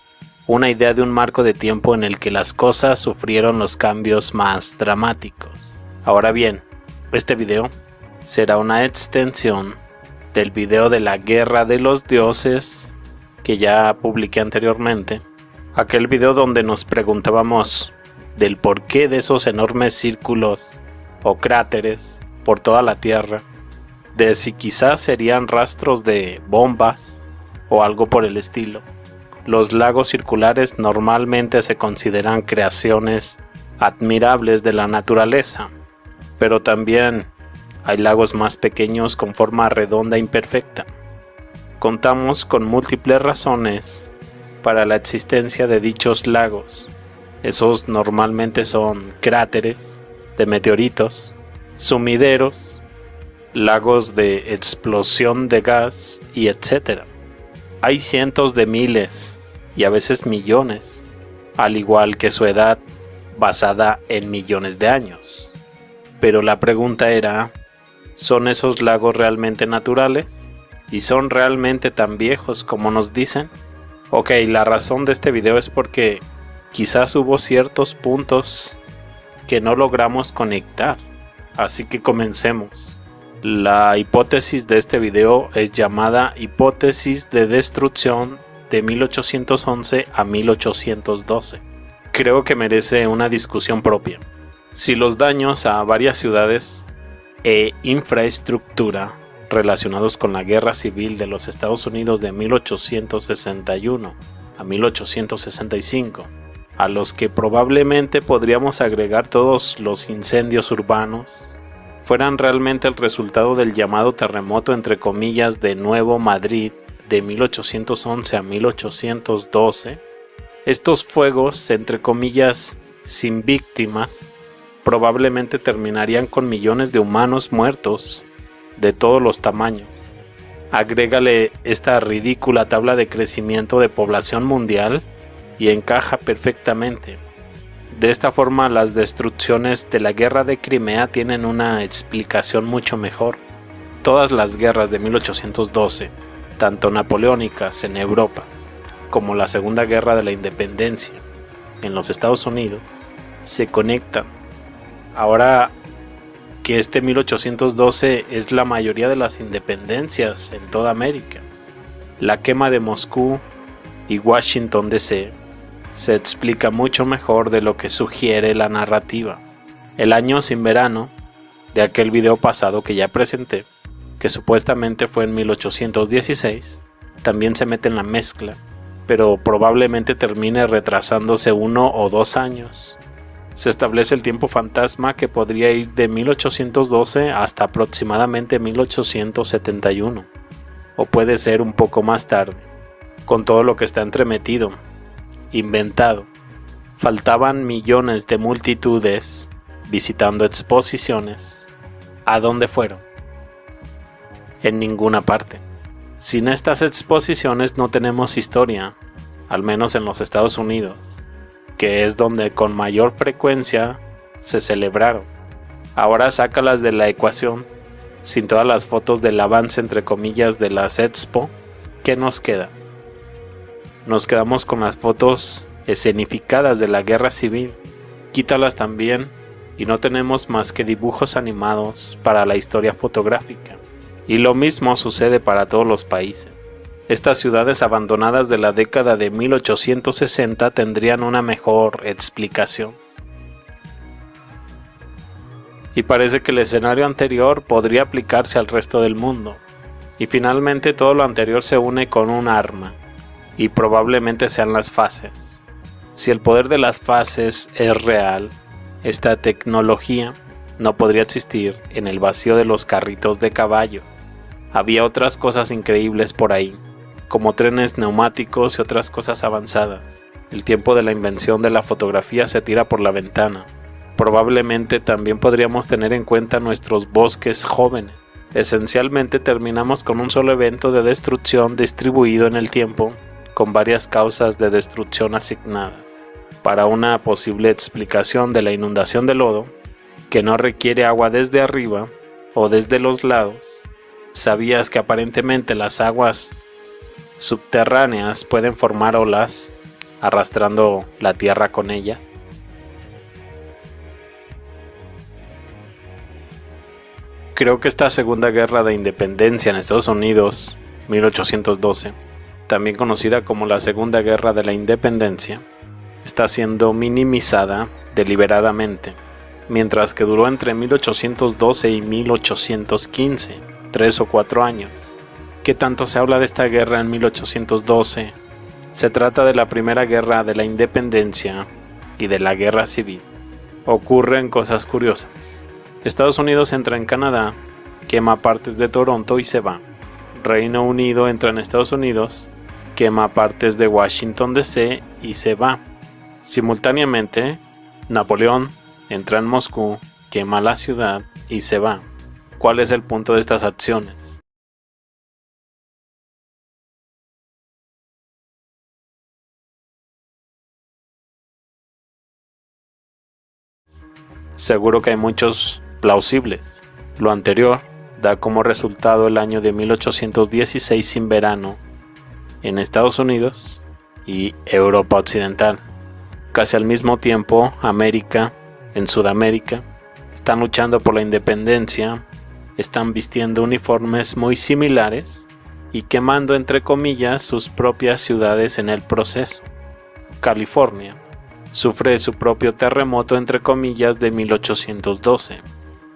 una idea de un marco de tiempo en el que las cosas sufrieron los cambios más dramáticos. Ahora bien, este video será una extensión del video de la Guerra de los Dioses que ya publiqué anteriormente, aquel video donde nos preguntábamos del porqué de esos enormes círculos o cráteres por toda la Tierra, de si quizás serían rastros de bombas o algo por el estilo. Los lagos circulares normalmente se consideran creaciones admirables de la naturaleza, pero también hay lagos más pequeños con forma redonda e imperfecta. Contamos con múltiples razones para la existencia de dichos lagos. Esos normalmente son cráteres de meteoritos, sumideros, lagos de explosión de gas y etc. Hay cientos de miles y a veces millones, al igual que su edad basada en millones de años. Pero la pregunta era, ¿son esos lagos realmente naturales? ¿Y son realmente tan viejos como nos dicen? Ok, la razón de este video es porque quizás hubo ciertos puntos que no logramos conectar. Así que comencemos. La hipótesis de este video es llamada hipótesis de destrucción de 1811 a 1812. Creo que merece una discusión propia. Si los daños a varias ciudades e infraestructura relacionados con la Guerra Civil de los Estados Unidos de 1861 a 1865, a los que probablemente podríamos agregar todos los incendios urbanos, fueran realmente el resultado del llamado terremoto entre comillas de Nuevo Madrid de 1811 a 1812, estos fuegos entre comillas sin víctimas probablemente terminarían con millones de humanos muertos de todos los tamaños. Agrégale esta ridícula tabla de crecimiento de población mundial y encaja perfectamente. De esta forma, las destrucciones de la guerra de Crimea tienen una explicación mucho mejor. Todas las guerras de 1812, tanto napoleónicas en Europa como la Segunda Guerra de la Independencia en los Estados Unidos, se conectan. Ahora que este 1812 es la mayoría de las independencias en toda América, la quema de Moscú y Washington DC se explica mucho mejor de lo que sugiere la narrativa. El año sin verano de aquel video pasado que ya presenté, que supuestamente fue en 1816, también se mete en la mezcla, pero probablemente termine retrasándose 1 o 2 años. Se establece el tiempo fantasma que podría ir de 1812 hasta aproximadamente 1871, o puede ser un poco más tarde, con todo lo que está entremetido, inventado. Faltaban millones de multitudes visitando exposiciones. ¿A dónde fueron? En ninguna parte. Sin estas exposiciones no tenemos historia, al menos en los Estados Unidos, que es donde con mayor frecuencia se celebraron. Ahora sácalas de la ecuación, sin todas las fotos del avance entre comillas de las Expo, ¿qué nos queda? Nos quedamos con las fotos escenificadas de la guerra civil. Quítalas también y no tenemos más que dibujos animados para la historia fotográfica. Y lo mismo sucede para todos los países. Estas ciudades abandonadas de la década de 1860 tendrían una mejor explicación. Y parece que el escenario anterior podría aplicarse al resto del mundo. Y finalmente todo lo anterior se une con un arma. Y probablemente sean las fases. Si el poder de las fases es real, esta tecnología no podría existir en el vacío de los carritos de caballo. Había otras cosas increíbles por ahí, como trenes neumáticos y otras cosas avanzadas. El tiempo de la invención de la fotografía se tira por la ventana. Probablemente también podríamos tener en cuenta nuestros bosques jóvenes. Esencialmente terminamos con un solo evento de destrucción distribuido en el tiempo, con varias causas de destrucción asignadas. Para una posible explicación de la inundación de lodo, que no requiere agua desde arriba o desde los lados, ¿sabías que aparentemente las aguas subterráneas pueden formar olas arrastrando la tierra con ellas? Creo que esta Segunda Guerra de Independencia en Estados Unidos, 1812, también conocida como la Segunda Guerra de la Independencia, está siendo minimizada deliberadamente, mientras que duró entre 1812 y 1815, 3 o 4 años. ¿Qué tanto se habla de esta guerra en 1812? Se trata de la primera guerra de la independencia y de la guerra civil. Ocurren cosas curiosas. Estados Unidos entra en Canadá, quema partes de Toronto y se va. Reino Unido entra en Estados Unidos, quema partes de Washington DC y se va. Simultáneamente, Napoleón entra en Moscú, quema la ciudad y se va. ¿Cuál es el punto de estas acciones? Seguro que hay muchos plausibles. Lo anterior da como resultado el año de 1816 sin verano en Estados Unidos y Europa Occidental. Casi al mismo tiempo, América en Sudamérica, están luchando por la independencia, están vistiendo uniformes muy similares y quemando entre comillas sus propias ciudades en el proceso. California sufre su propio terremoto entre comillas de 1812,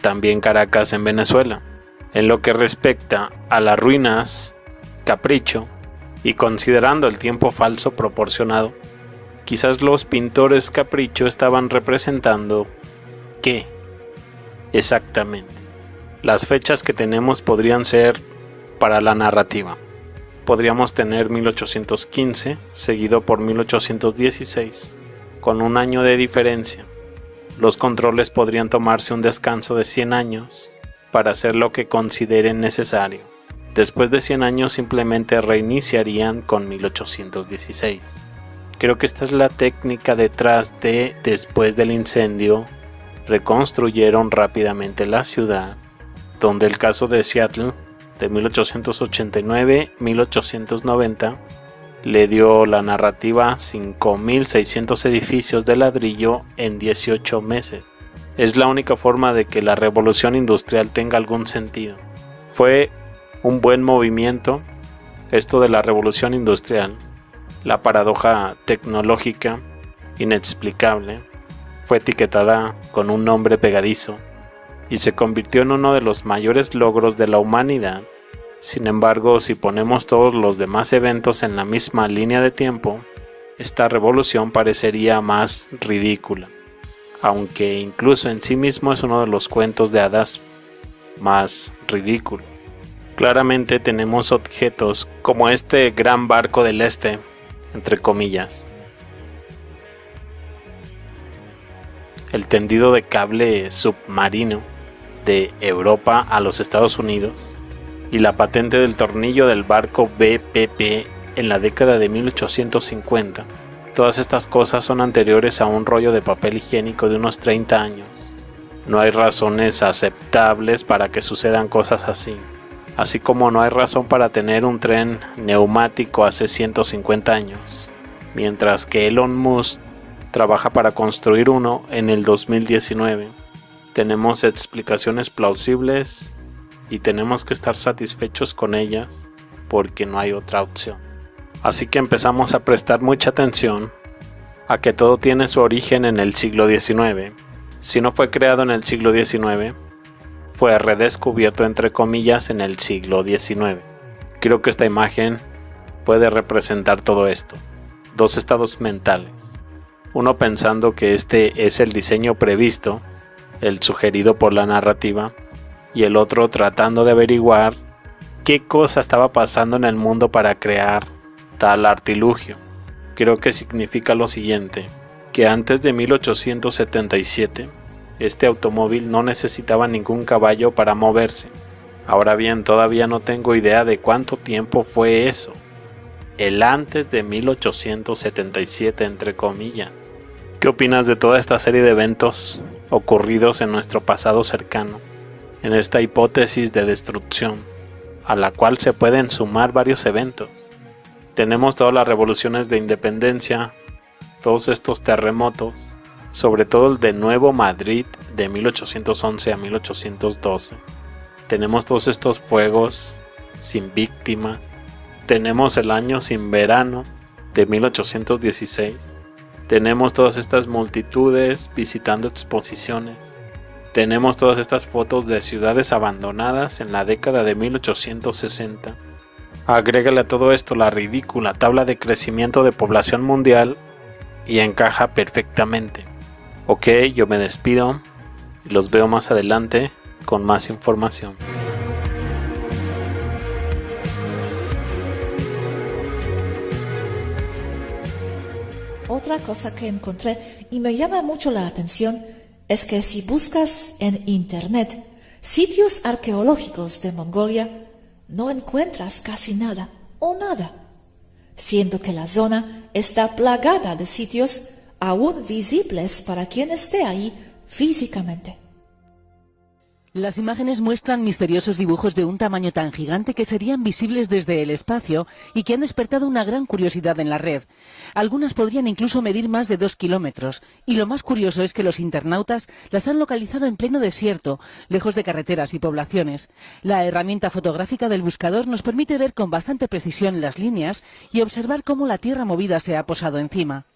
también Caracas en Venezuela. En lo que respecta a las ruinas, Capricho, y considerando el tiempo falso proporcionado, quizás los pintores Capricho estaban representando ¿qué? Exactamente. Las fechas que tenemos podrían ser para la narrativa. Podríamos tener 1815, seguido por 1816, con un año de diferencia. Los controles podrían tomarse un descanso de 100 años para hacer lo que consideren necesario. Después de 100 años simplemente reiniciarían con 1816. Creo que esta es la técnica detrás de después del incendio, reconstruyeron rápidamente la ciudad, donde el caso de Seattle de 1889-1890 le dio la narrativa 5.600 edificios de ladrillo en 18 meses. Es la única forma de que la revolución industrial tenga algún sentido. Fue un buen movimiento esto de la revolución industrial. La paradoja tecnológica inexplicable fue etiquetada con un nombre pegadizo y se convirtió en uno de los mayores logros de la humanidad. Sin embargo, si ponemos todos los demás eventos en la misma línea de tiempo, esta revolución parecería más ridícula, aunque incluso en sí mismo es uno de los cuentos de hadas más ridículos. Claramente tenemos objetos como este gran barco del este, entre comillas, el tendido de cable submarino de Europa a los Estados Unidos y la patente del tornillo del barco BPP en la década de 1850. Todas estas cosas son anteriores a un rollo de papel higiénico de unos 30 años. No hay razones aceptables para que sucedan cosas así como no hay razón para tener un tren neumático hace 150 años, mientras que Elon Musk trabaja para construir uno en el 2019. Tenemos explicaciones plausibles y tenemos que estar satisfechos con ellas porque no hay otra opción. Así que empezamos a prestar mucha atención a que todo tiene su origen en el siglo XIX. Si no fue creado en el siglo XIX, fue redescubierto entre comillas en el siglo XIX. Creo que esta imagen puede representar todo esto. Dos estados mentales. Uno pensando que este es el diseño previsto, el sugerido por la narrativa, y el otro tratando de averiguar qué cosa estaba pasando en el mundo para crear tal artilugio. Creo que significa lo siguiente, que antes de 1877, este automóvil no necesitaba ningún caballo para moverse. Ahora bien, todavía no tengo idea de cuánto tiempo fue eso. El antes de 1877, entre comillas. ¿Qué opinas de toda esta serie de eventos ocurridos en nuestro pasado cercano? En esta hipótesis de destrucción, a la cual se pueden sumar varios eventos. Tenemos todas las revoluciones de independencia, todos estos terremotos, sobre todo el de Nuevo Madrid de 1811 a 1812. Tenemos todos estos fuegos sin víctimas. Tenemos el año sin verano de 1816. Tenemos todas estas multitudes visitando exposiciones. Tenemos todas estas fotos de ciudades abandonadas en la década de 1860. Agrégale a todo esto la ridícula tabla de crecimiento de población mundial y encaja perfectamente. Ok, yo me despido y los veo más adelante con más información. Otra cosa que encontré y me llama mucho la atención es que si buscas en internet sitios arqueológicos de Mongolia, no encuentras casi nada o nada, siendo que la zona está plagada de sitios aún visibles para quien esté ahí físicamente. Las imágenes muestran misteriosos dibujos de un tamaño tan gigante que serían visibles desde el espacio y que han despertado una gran curiosidad en la red. Algunas podrían incluso medir más de 2 kilómetros, y lo más curioso es que los internautas las han localizado en pleno desierto, lejos de carreteras y poblaciones. La herramienta fotográfica del buscador nos permite ver con bastante precisión las líneas y observar cómo la tierra movida se ha posado encima.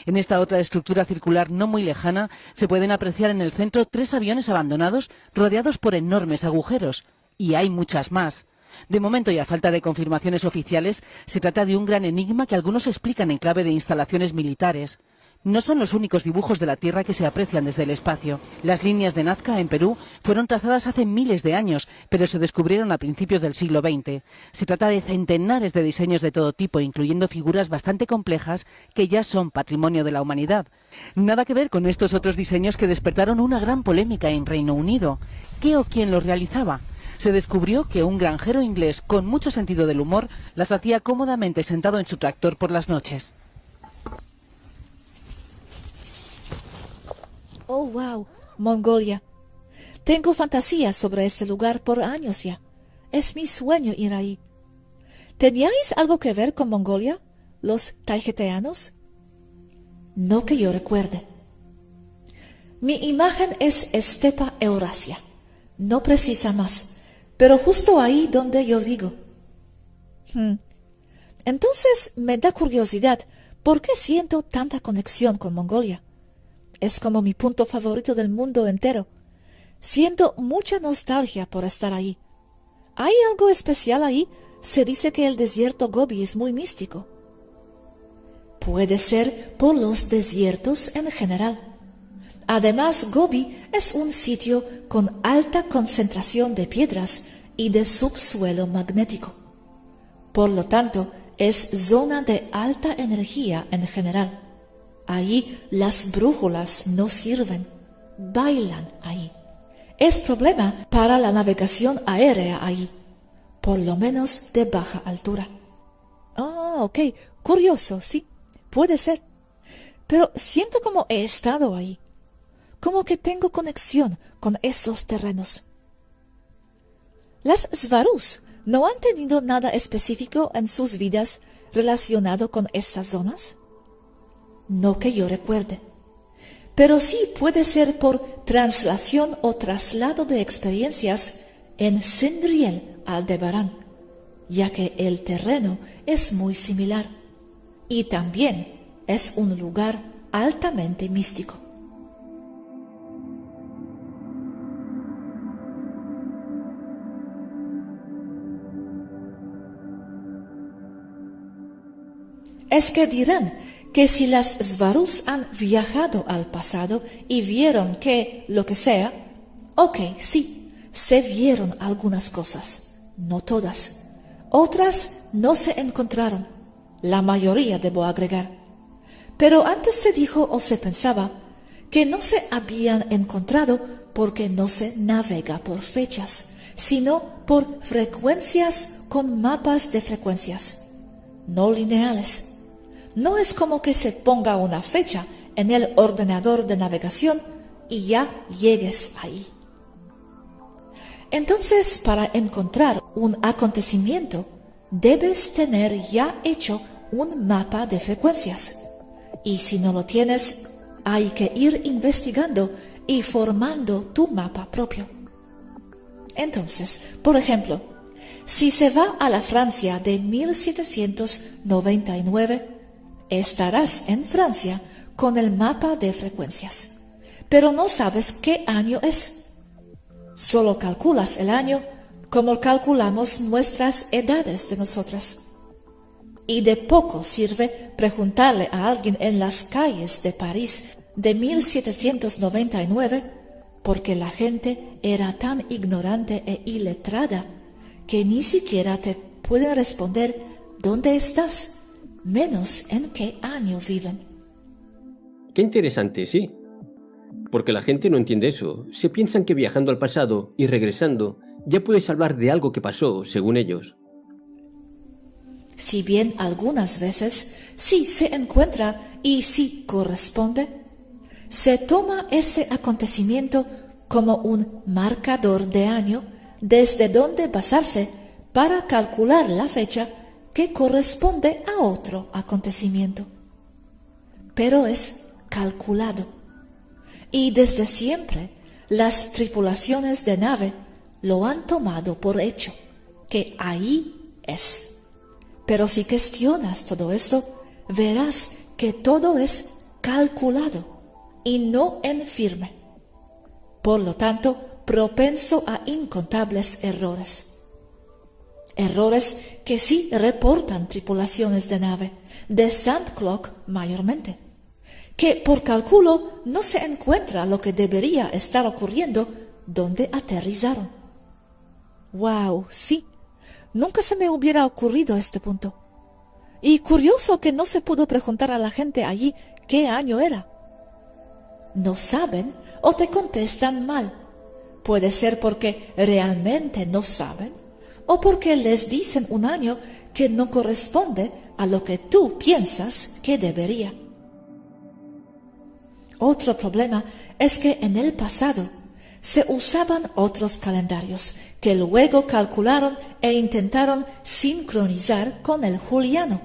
En esta otra estructura circular no muy lejana se pueden apreciar en el centro 3 aviones abandonados rodeados por enormes agujeros. Y hay muchas más. De momento y a falta de confirmaciones oficiales, se trata de un gran enigma que algunos explican en clave de instalaciones militares. No son los únicos dibujos de la Tierra que se aprecian desde el espacio. Las líneas de Nazca en Perú fueron trazadas hace miles de años, pero se descubrieron a principios del siglo XX. Se trata de centenares de diseños de todo tipo, incluyendo figuras bastante complejas que ya son patrimonio de la humanidad. Nada que ver con estos otros diseños que despertaron una gran polémica en Reino Unido. ¿Qué o quién los realizaba? Se descubrió que un granjero inglés con mucho sentido del humor las hacía cómodamente sentado en su tractor por las noches. Oh, wow, Mongolia. Tengo fantasías sobre este lugar por años ya. Es mi sueño ir ahí. ¿Teníais algo que ver con Mongolia, los taigeteanos? No que yo recuerde. Mi imagen es estepa Eurasia. No precisa más, pero justo ahí donde yo digo. Entonces me da curiosidad, ¿por qué siento tanta conexión con Mongolia? Es como mi punto favorito del mundo entero. Siento mucha nostalgia por estar ahí. ¿Hay algo especial ahí? Se dice que el desierto Gobi es muy místico. Puede ser por los desiertos en general. Además, Gobi es un sitio con alta concentración de piedras y de subsuelo magnético. Por lo tanto, es zona de alta energía en general. Ahí las brújulas no sirven, bailan ahí. Es problema para la navegación aérea ahí, por lo menos de baja altura. Ok, curioso, sí, puede ser. Pero siento como he estado ahí, como que tengo conexión con esos terrenos. Las Svarús no han tenido nada específico en sus vidas relacionado con esas zonas. No que yo recuerde, pero sí puede ser por translación o traslado de experiencias en Sindriel Aldebarán, ya que el terreno es muy similar y también es un lugar altamente místico. Es que dirán que si las Svarús han viajado al pasado y vieron que, lo que sea, ok, sí, se vieron algunas cosas, no todas. Otras no se encontraron, la mayoría debo agregar. Pero antes se dijo o se pensaba que no se habían encontrado porque no se navega por fechas, sino por frecuencias con mapas de frecuencias, no lineales. No es como que se ponga una fecha en el ordenador de navegación y ya llegues ahí. Entonces, para encontrar un acontecimiento, debes tener ya hecho un mapa de frecuencias. Y si no lo tienes, hay que ir investigando y formando tu mapa propio. Entonces, por ejemplo, si se va a la Francia de 1799, estarás en Francia con el mapa de frecuencias, pero no sabes qué año es. Solo calculas el año como calculamos nuestras edades de nosotras. Y de poco sirve preguntarle a alguien en las calles de París de 1799, porque la gente era tan ignorante e iletrada que ni siquiera te pueden responder dónde estás, menos en qué año viven. Qué interesante, sí. Porque la gente no entiende eso. Se piensan que viajando al pasado y regresando ya puedes hablar de algo que pasó, según ellos. Si bien algunas veces sí se encuentra y sí corresponde, se toma ese acontecimiento como un marcador de año desde donde basarse para calcular la fecha que corresponde a otro acontecimiento. Pero es calculado. Y desde siempre las tripulaciones de nave lo han tomado por hecho, que ahí es. Pero si cuestionas todo esto, verás que todo es calculado y no en firme. Por lo tanto, propenso a incontables errores. Errores que sí reportan tripulaciones de nave, de St. Clock mayormente, que por cálculo no se encuentra lo que debería estar ocurriendo donde aterrizaron. ¡Wow! Sí, nunca se me hubiera ocurrido este punto. Y curioso que no se pudo preguntar a la gente allí qué año era. No saben o te contestan mal. Puede ser porque realmente no saben o porque les dicen un año que no corresponde a lo que tú piensas que debería. Otro problema es que en el pasado se usaban otros calendarios que luego calcularon e intentaron sincronizar con el juliano.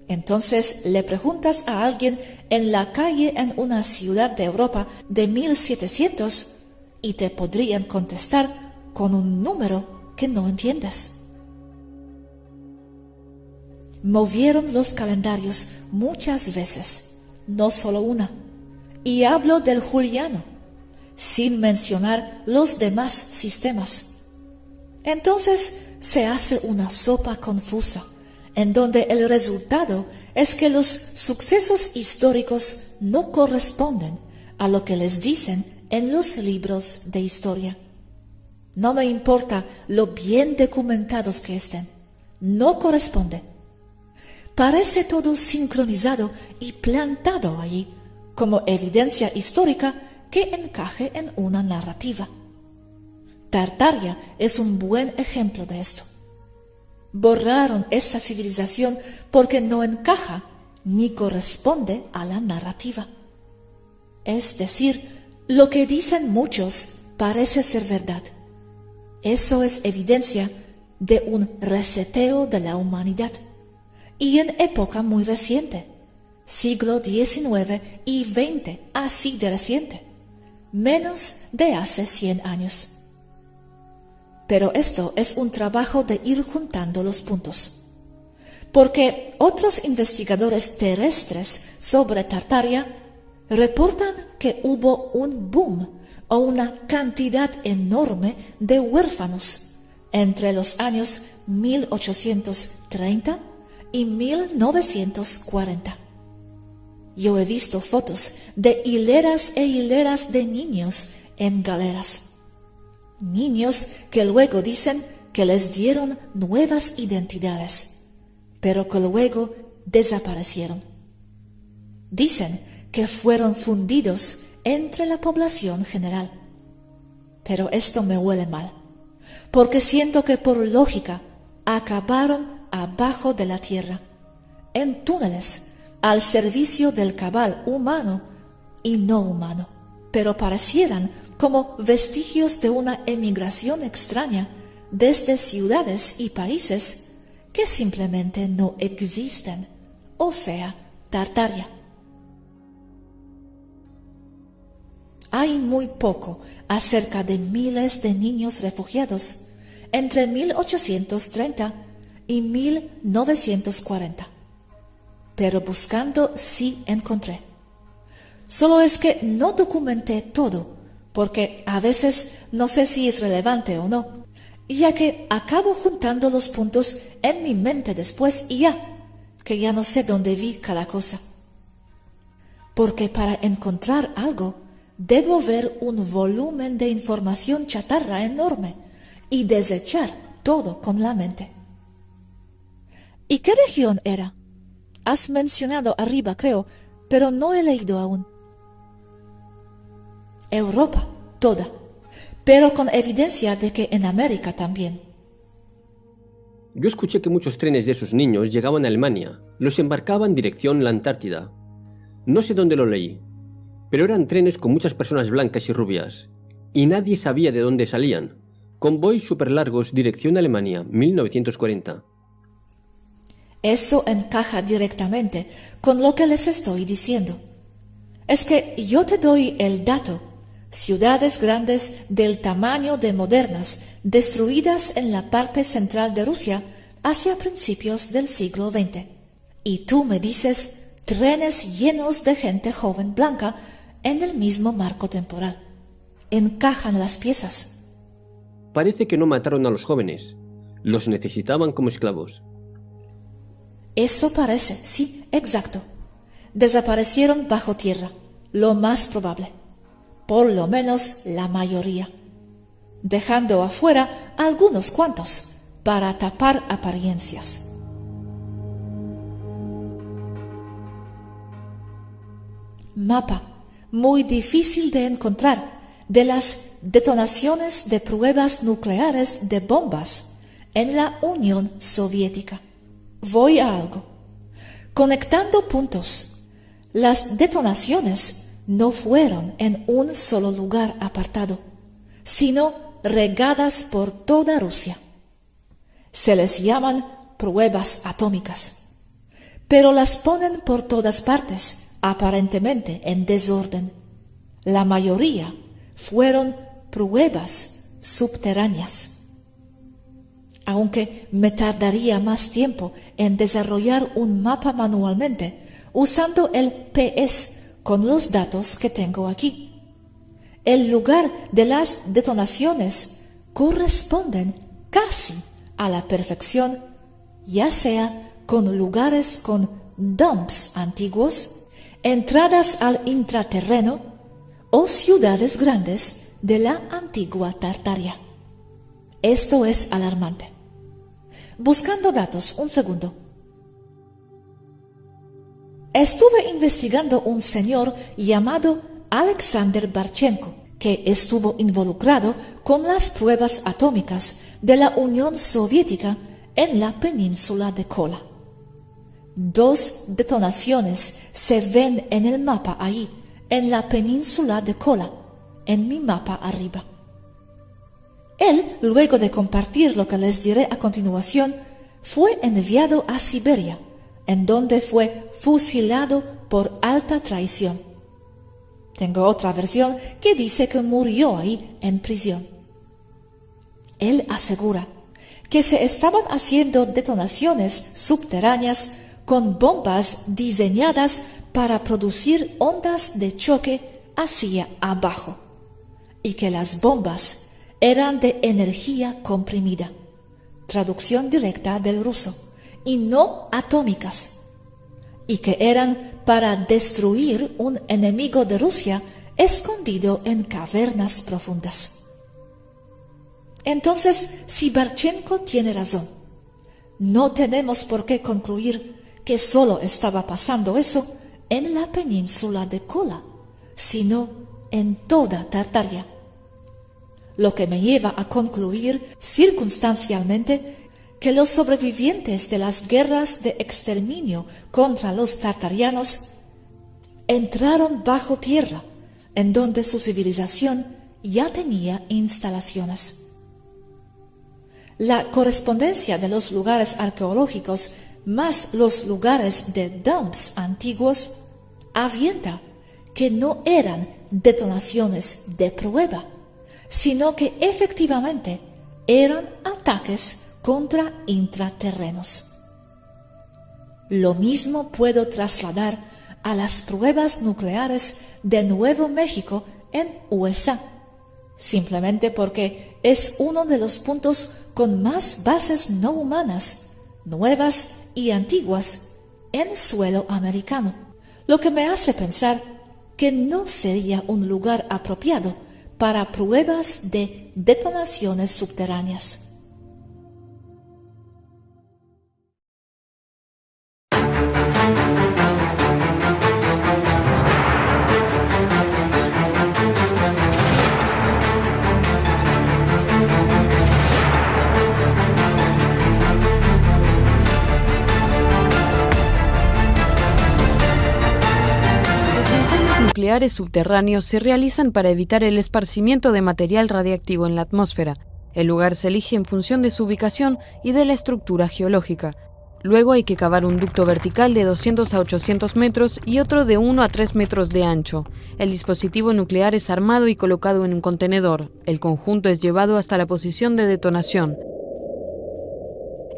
Entonces le preguntas a alguien en la calle en una ciudad de Europa de 1700 y te podrían contestar con un número que no entiendes. Movieron los calendarios muchas veces, no solo una, y hablo del juliano, sin mencionar los demás sistemas. Entonces se hace una sopa confusa, en donde el resultado es que los sucesos históricos no corresponden a lo que les dicen en los libros de historia. No me importa lo bien documentados que estén, no corresponde. Parece todo sincronizado y plantado allí, como evidencia histórica que encaje en una narrativa. Tartaria es un buen ejemplo de esto. Borraron esta civilización porque no encaja ni corresponde a la narrativa. Es decir, lo que dicen muchos parece ser verdad. Eso es evidencia de un reseteo de la humanidad. Y en época muy reciente, siglo XIX y XX, así de reciente, menos de hace 100 años. Pero esto es un trabajo de ir juntando los puntos. Porque otros investigadores terrestres sobre Tartaria reportan que hubo un boom o una cantidad enorme de huérfanos entre los años 1830 y 1940. Yo he visto fotos de hileras e hileras de niños en galeras. Niños que luego dicen que les dieron nuevas identidades, pero que luego desaparecieron. Dicen que fueron fundidos entre la población general. Pero esto me huele mal, porque siento que por lógica acabaron abajo de la tierra, en túneles, al servicio del cabal humano y no humano, pero parecieran como vestigios de una emigración extraña desde ciudades y países que simplemente no existen, o sea, Tartaria. Hay muy poco acerca de miles de niños refugiados entre 1830 y 1940. Pero buscando sí encontré. Solo es que no documenté todo, porque a veces no sé si es relevante o no, ya que acabo juntando los puntos en mi mente después y que ya no sé dónde vi cada cosa. Porque para encontrar algo, debo ver un volumen de información chatarra enorme y desechar todo con la mente. ¿Y qué región era? Has mencionado arriba, creo, pero no he leído aún. Europa, toda, pero con evidencia de que en América también. Yo escuché que muchos trenes de esos niños llegaban a Alemania, los embarcaban dirección la Antártida. No sé dónde lo leí, pero eran trenes con muchas personas blancas y rubias, y nadie sabía de dónde salían. Convoys superlargos, dirección Alemania, 1940. Eso encaja directamente con lo que les estoy diciendo. Es que yo te doy el dato. Ciudades grandes del tamaño de modernas, destruidas en la parte central de Rusia hacia principios del siglo XX. Y tú me dices trenes llenos de gente joven blanca en el mismo marco temporal. Encajan las piezas. Parece que no mataron a los jóvenes. Los necesitaban como esclavos. Eso parece, sí, exacto. Desaparecieron bajo tierra, lo más probable. Por lo menos la mayoría. Dejando afuera algunos cuantos para tapar apariencias. Mapa muy difícil de encontrar de las detonaciones de pruebas nucleares de bombas en la Unión Soviética. Voy a algo. Conectando puntos, las detonaciones no fueron en un solo lugar apartado, sino regadas por toda Rusia. Se les llaman pruebas atómicas, pero las ponen por todas partes, aparentemente en desorden. La mayoría fueron pruebas subterráneas. Aunque me tardaría más tiempo en desarrollar un mapa manualmente, usando el PS con los datos que tengo aquí. El lugar de las detonaciones corresponden casi a la perfección, ya sea con lugares con dumps antiguos, entradas al intraterreno o ciudades grandes de la antigua Tartaria. Esto es alarmante. Buscando datos, un segundo. Estuve investigando un señor llamado Alexander Barchenko, que estuvo involucrado con las pruebas atómicas de la Unión Soviética en la península de Kola. 2 detonaciones se ven en el mapa ahí, en la península de Kola, en mi mapa arriba. Él, luego de compartir lo que les diré a continuación, fue enviado a Siberia, en donde fue fusilado por alta traición. Tengo otra versión que dice que murió ahí en prisión. Él asegura que se estaban haciendo detonaciones subterráneas con bombas diseñadas para producir ondas de choque hacia abajo, y que las bombas eran de energía comprimida, traducción directa del ruso, y no atómicas, y que eran para destruir un enemigo de Rusia escondido en cavernas profundas. Entonces, si Barchenko tiene razón, no tenemos por qué concluir que solo estaba pasando eso en la península de Kola, sino en toda Tartaria. Lo que me lleva a concluir circunstancialmente que los sobrevivientes de las guerras de exterminio contra los tartarianos entraron bajo tierra, en donde su civilización ya tenía instalaciones. La correspondencia de los lugares arqueológicos más los lugares de dumps antiguos avienta que no eran detonaciones de prueba, sino que efectivamente eran ataques contra intraterrenos. Lo mismo puedo trasladar a las pruebas nucleares de Nuevo México en USA, simplemente porque es uno de los puntos con más bases no humanas, nuevas y antiguas, en suelo americano, lo que me hace pensar que no sería un lugar apropiado para pruebas de detonaciones subterráneas. nucleares subterráneos se realizan para evitar el esparcimiento de material radiactivo en la atmósfera. El lugar se elige en función de su ubicación y de la estructura geológica. Luego hay que cavar un ducto vertical de 200 a 800 metros y otro de 1 a 3 metros de ancho. El dispositivo nuclear es armado y colocado en un contenedor. El conjunto es llevado hasta la posición de detonación.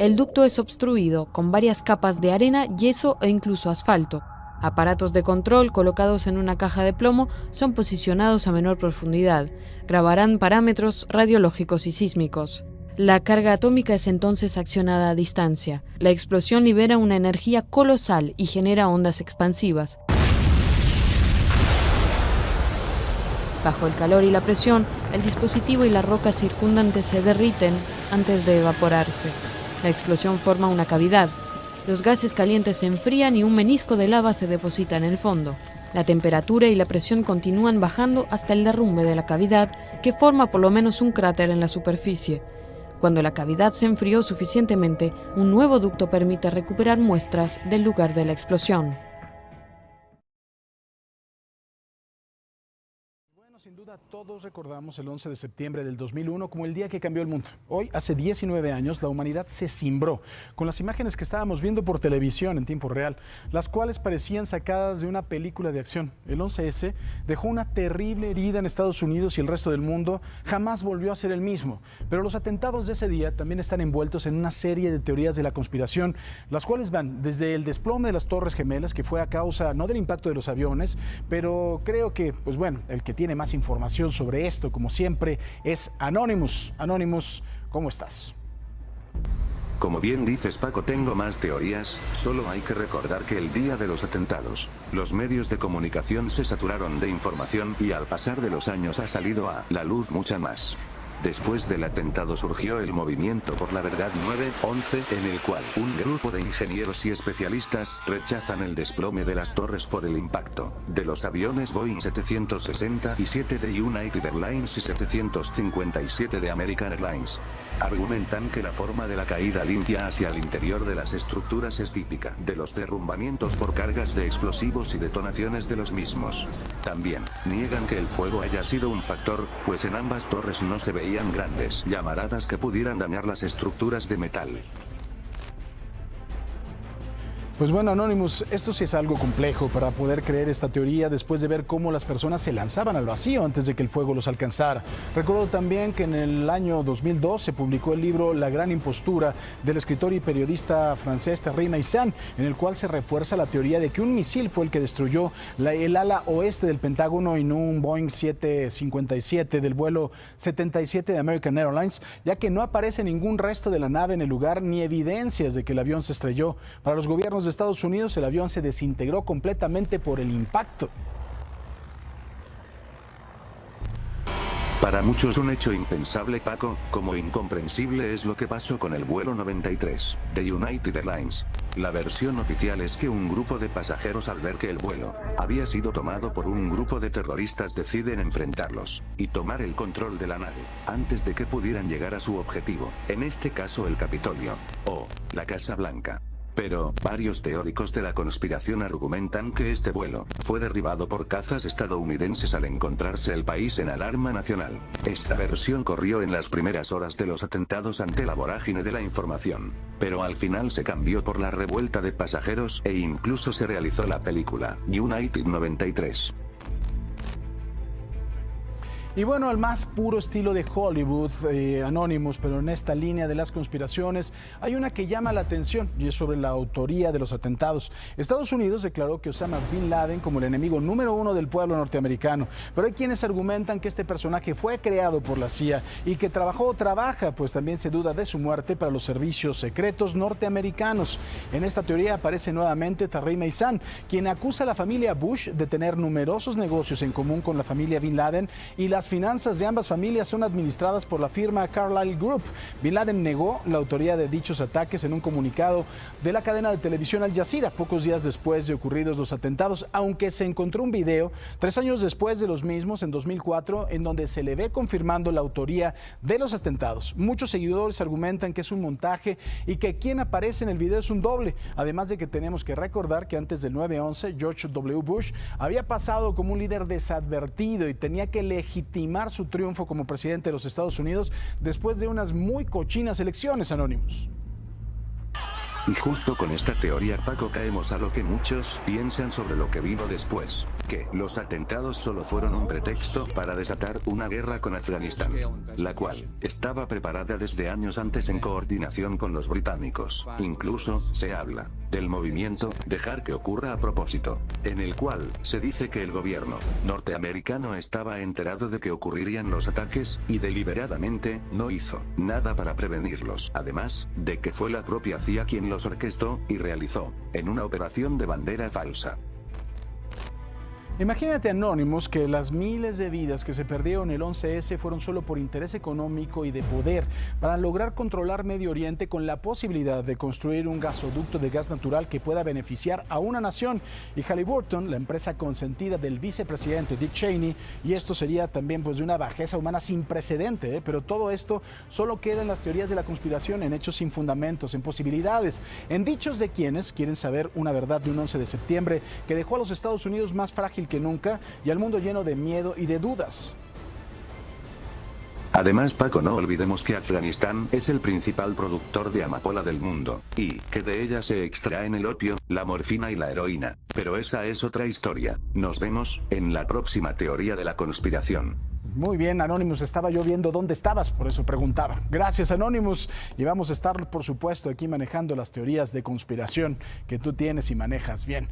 El ducto es obstruido con varias capas de arena, yeso e incluso asfalto. Aparatos de control colocados en una caja de plomo son posicionados a menor profundidad. Grabarán parámetros radiológicos y sísmicos. La carga atómica es entonces accionada a distancia. La explosión libera una energía colosal y genera ondas expansivas. Bajo el calor y la presión, el dispositivo y la roca circundante se derriten antes de evaporarse. La explosión forma una cavidad. Los gases calientes se enfrían y un menisco de lava se deposita en el fondo. La temperatura y la presión continúan bajando hasta el derrumbe de la cavidad, que forma por lo menos un cráter en la superficie. Cuando la cavidad se enfrió suficientemente, un nuevo ducto permite recuperar muestras del lugar de la explosión. Sin duda todos recordamos el 11 de septiembre del 2001 como el día que cambió el mundo. Hoy, hace 19 años, la humanidad se cimbró con las imágenes que estábamos viendo por televisión en tiempo real, las cuales parecían sacadas de una película de acción. El 11S dejó una terrible herida en Estados Unidos y el resto del mundo jamás volvió a ser el mismo. Pero los atentados de ese día también están envueltos en una serie de teorías de la conspiración, las cuales van desde el desplome de las Torres Gemelas, que fue a causa no del impacto de los aviones, pero creo que, pues bueno, el que tiene más información sobre esto, como siempre, es Anonymous. Anonymous, ¿cómo estás? Como bien dices, Paco, tengo más teorías. Solo hay que recordar que el día de los atentados, los medios de comunicación se saturaron de información y al pasar de los años ha salido a la luz mucha más. Después del atentado surgió el Movimiento por la Verdad 9/11, en el cual un grupo de ingenieros y especialistas rechazan el desplome de las torres por el impacto de los aviones Boeing 767 de United Airlines y 757 de American Airlines. Argumentan que la forma de la caída limpia hacia el interior de las estructuras es típica de los derrumbamientos por cargas de explosivos y detonaciones de los mismos. También niegan que el fuego haya sido un factor, pues en ambas torres no se veían grandes llamaradas que pudieran dañar las estructuras de metal. Pues bueno, Anonymous, esto sí es algo complejo para poder creer esta teoría después de ver cómo las personas se lanzaban al vacío antes de que el fuego los alcanzara. Recuerdo también que en el año 2002 se publicó el libro La Gran Impostura del escritor y periodista francés Thierry Meyssan, en el cual se refuerza la teoría de que un misil fue el que destruyó el ala oeste del Pentágono y no un Boeing 757 del vuelo 77 de American Airlines, ya que no aparece ningún resto de la nave en el lugar ni evidencias de que el avión se estrelló. Para los gobiernos de Estados Unidos, el avión se desintegró completamente por el impacto. Para muchos un hecho impensable, Paco, como incomprensible es lo que pasó con el vuelo 93 de United Airlines. La versión oficial es que un grupo de pasajeros, al ver que el vuelo había sido tomado por un grupo de terroristas, deciden enfrentarlos y tomar el control de la nave antes de que pudieran llegar a su objetivo, en este caso el Capitolio o la Casa Blanca. Pero varios teóricos de la conspiración argumentan que este vuelo fue derribado por cazas estadounidenses al encontrarse el país en alarma nacional. Esta versión corrió en las primeras horas de los atentados ante la vorágine de la información, pero al final se cambió por la revuelta de pasajeros e incluso se realizó la película United 93. Y bueno, al más puro estilo de Hollywood, Anonymous, pero en esta línea de las conspiraciones, hay una que llama la atención y es sobre la autoría de los atentados. Estados Unidos declaró que Osama Bin Laden como el enemigo número 1 del pueblo norteamericano, pero hay quienes argumentan que este personaje fue creado por la CIA y que trabajó o trabaja, pues también se duda de su muerte, para los servicios secretos norteamericanos. En esta teoría aparece nuevamente Thierry Meyssan, quien acusa a la familia Bush de tener numerosos negocios en común con la familia Bin Laden y las Las finanzas de ambas familias son administradas por la firma Carlyle Group. Bin Laden negó la autoría de dichos ataques en un comunicado de la cadena de televisión Al Jazeera, pocos días después de ocurridos los atentados, aunque se encontró un video 3 años después de los mismos, en 2004, en donde se le ve confirmando la autoría de los atentados. Muchos seguidores argumentan que es un montaje y que quien aparece en el video es un doble, además de que tenemos que recordar que antes del 9/11, George W. Bush había pasado como un líder desadvertido y tenía que legitimar su triunfo como presidente de los Estados Unidos después de unas muy cochinas elecciones, Anonymous. Y justo con esta teoría, Paco, caemos a lo que muchos piensan sobre lo que vino después, que los atentados solo fueron un pretexto para desatar una guerra con Afganistán, la cual estaba preparada desde años antes en coordinación con los británicos. Incluso se habla del movimiento Dejar que ocurra a propósito, en el cual se dice que el gobierno norteamericano estaba enterado de que ocurrirían los ataques y deliberadamente no hizo nada para prevenirlos, además de que fue la propia CIA quien los orquestó y realizó en una operación de bandera falsa. Imagínate, Anonymous, que las miles de vidas que se perdieron el 11S fueron solo por interés económico y de poder para lograr controlar Medio Oriente, con la posibilidad de construir un gasoducto de gas natural que pueda beneficiar a una nación. Y Halliburton, la empresa consentida del vicepresidente Dick Cheney, y esto sería también pues de una bajeza humana sin precedente, pero todo esto solo queda en las teorías de la conspiración, en hechos sin fundamentos, en posibilidades, en dichos de quienes quieren saber una verdad de un 11 de septiembre que dejó a los Estados Unidos más frágil que nunca y al mundo lleno de miedo y de dudas. Además, Paco, no olvidemos que Afganistán es el principal productor de amapola del mundo, y que de ella se extraen el opio, la morfina y la heroína. Pero esa es otra historia. Nos vemos en la próxima teoría de la conspiración. Muy bien, Anonymous, estaba yo viendo dónde estabas, por eso preguntaba. Gracias, Anonymous, y vamos a estar, por supuesto, aquí manejando las teorías de conspiración que tú tienes y manejas bien.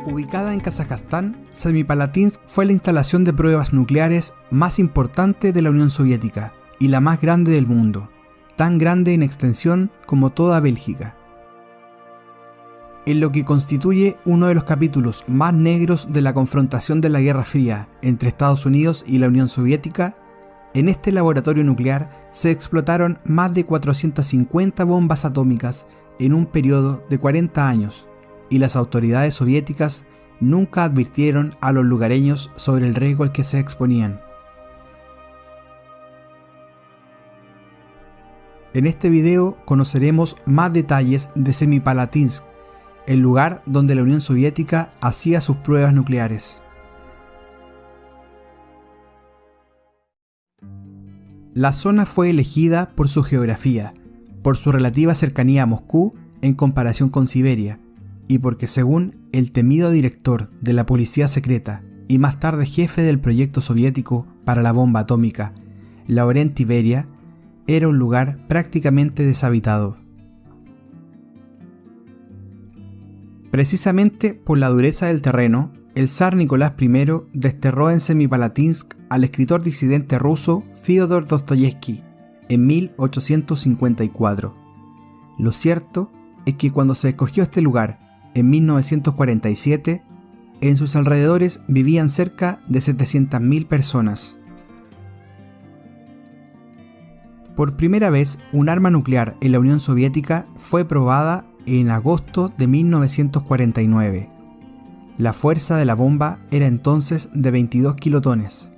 Ubicada en Kazajstán, Semipalatinsk fue la instalación de pruebas nucleares más importante de la Unión Soviética y la más grande del mundo, tan grande en extensión como toda Bélgica. En lo que constituye uno de los capítulos más negros de la confrontación de la Guerra Fría entre Estados Unidos y la Unión Soviética, en este laboratorio nuclear se explotaron más de 450 bombas atómicas en un periodo de 40 años, y las autoridades soviéticas nunca advirtieron a los lugareños sobre el riesgo al que se exponían. En este video conoceremos más detalles de Semipalatinsk, el lugar donde la Unión Soviética hacía sus pruebas nucleares. La zona fue elegida por su geografía, por su relativa cercanía a Moscú en comparación con Siberia, y porque, según el temido director de la policía secreta y más tarde jefe del proyecto soviético para la bomba atómica, Laurent Beria, era un lugar prácticamente deshabitado. Precisamente por la dureza del terreno, el zar Nicolás I desterró en Semipalatinsk al escritor disidente ruso Fyodor Dostoyevsky en 1854. Lo cierto es que cuando se escogió este lugar, en 1947, en sus alrededores vivían cerca de 700.000 personas. Por primera vez, un arma nuclear en la Unión Soviética fue probada en agosto de 1949. La fuerza de la bomba era entonces de 22 kilotones.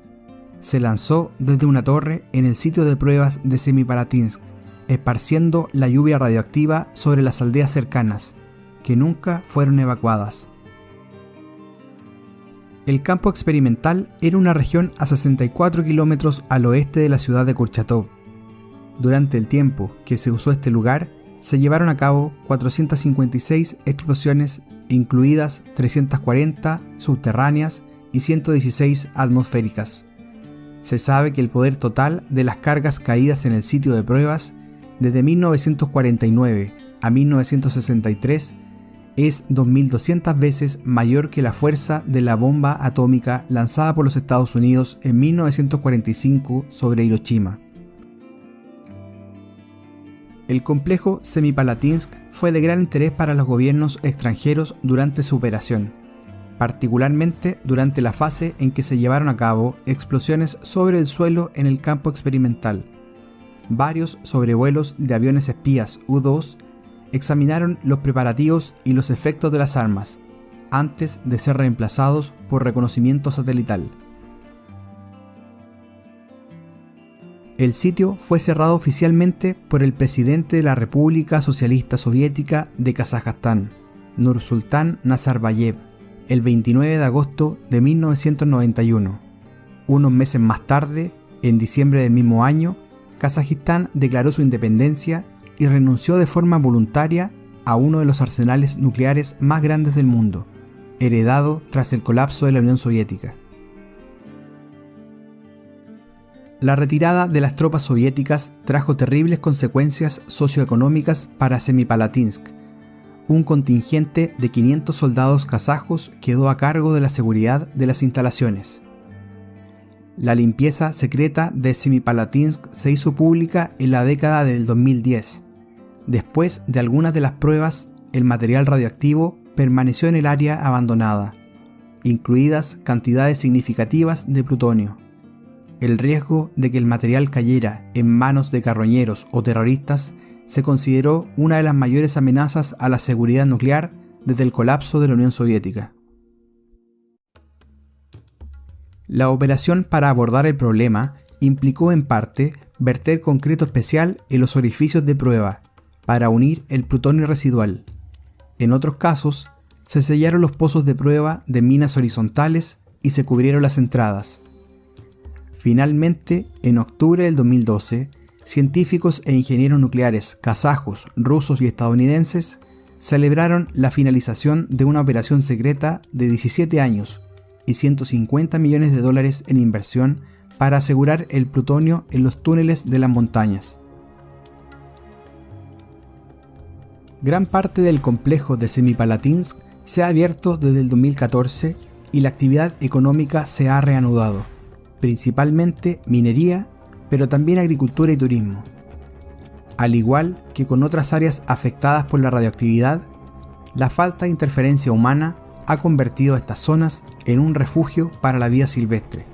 Se lanzó desde una torre en el sitio de pruebas de Semipalatinsk, esparciendo la lluvia radioactiva sobre las aldeas cercanas, que nunca fueron evacuadas. El campo experimental era una región a 64 kilómetros al oeste de la ciudad de Kurchatov. Durante el tiempo que se usó este lugar, se llevaron a cabo 456 explosiones, incluidas 340 subterráneas y 116 atmosféricas. Se sabe que el poder total de las cargas caídas en el sitio de pruebas desde 1949 a 1963 es 2.200 veces mayor que la fuerza de la bomba atómica lanzada por los Estados Unidos en 1945 sobre Hiroshima. El complejo Semipalatinsk fue de gran interés para los gobiernos extranjeros durante su operación. particularmente durante la fase en que se llevaron a cabo explosiones sobre el suelo en el campo experimental. Varios sobrevuelos de aviones espías U-2 examinaron los preparativos y los efectos de las armas, antes de ser reemplazados por reconocimiento satelital. El sitio fue cerrado oficialmente por el presidente de la República Socialista Soviética de Kazajstán, Nursultán Nazarbayev, el 29 de agosto de 1991. Unos meses más tarde, en diciembre del mismo año, Kazajistán declaró su independencia y renunció de forma voluntaria a uno de los arsenales nucleares más grandes del mundo, heredado tras el colapso de la Unión Soviética. La retirada de las tropas soviéticas trajo terribles consecuencias socioeconómicas para Semipalatinsk. Un contingente de 500 soldados kazajos quedó a cargo de la seguridad de las instalaciones. La limpieza secreta de Semipalatinsk se hizo pública en la década del 2010. Después de algunas de las pruebas, el material radioactivo permaneció en el área abandonada, incluidas cantidades significativas de plutonio. El riesgo de que el material cayera en manos de carroñeros o terroristas se consideró una de las mayores amenazas a la seguridad nuclear desde el colapso de la Unión Soviética. La operación para abordar el problema implicó en parte verter concreto especial en los orificios de prueba para unir el plutonio residual. En otros casos, se sellaron los pozos de prueba de minas horizontales y se cubrieron las entradas. Finalmente, en octubre del 2012, científicos e ingenieros nucleares kazajos, rusos y estadounidenses celebraron la finalización de una operación secreta de 17 años y $150 millones en inversión para asegurar el plutonio en los túneles de las montañas. Gran parte del complejo de Semipalatinsk se ha abierto desde el 2014 y la actividad económica se ha reanudado, principalmente minería, pero también agricultura y turismo. Al igual que con otras áreas afectadas por la radioactividad, la falta de interferencia humana ha convertido a estas zonas en un refugio para la vida silvestre.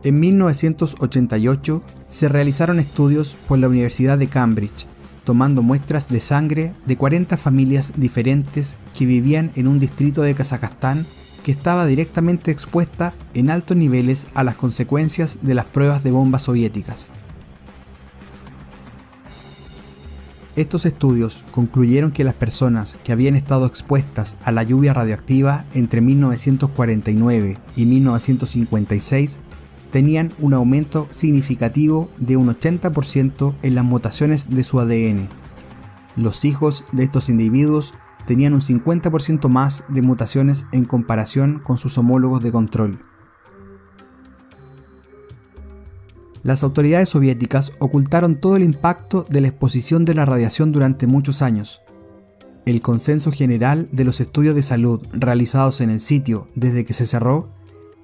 En 1988 se realizaron estudios por la Universidad de Cambridge, tomando muestras de sangre de 40 familias diferentes que vivían en un distrito de Kazajstán que estaba directamente expuesta en altos niveles a las consecuencias de las pruebas de bombas soviéticas. Estos estudios concluyeron que las personas que habían estado expuestas a la lluvia radioactiva entre 1949 y 1956 tenían un aumento significativo de un 80% en las mutaciones de su ADN. Los hijos de estos individuos tenían un 50% más de mutaciones en comparación con sus homólogos de control. Las autoridades soviéticas ocultaron todo el impacto de la exposición de la radiación durante muchos años. El consenso general de los estudios de salud realizados en el sitio desde que se cerró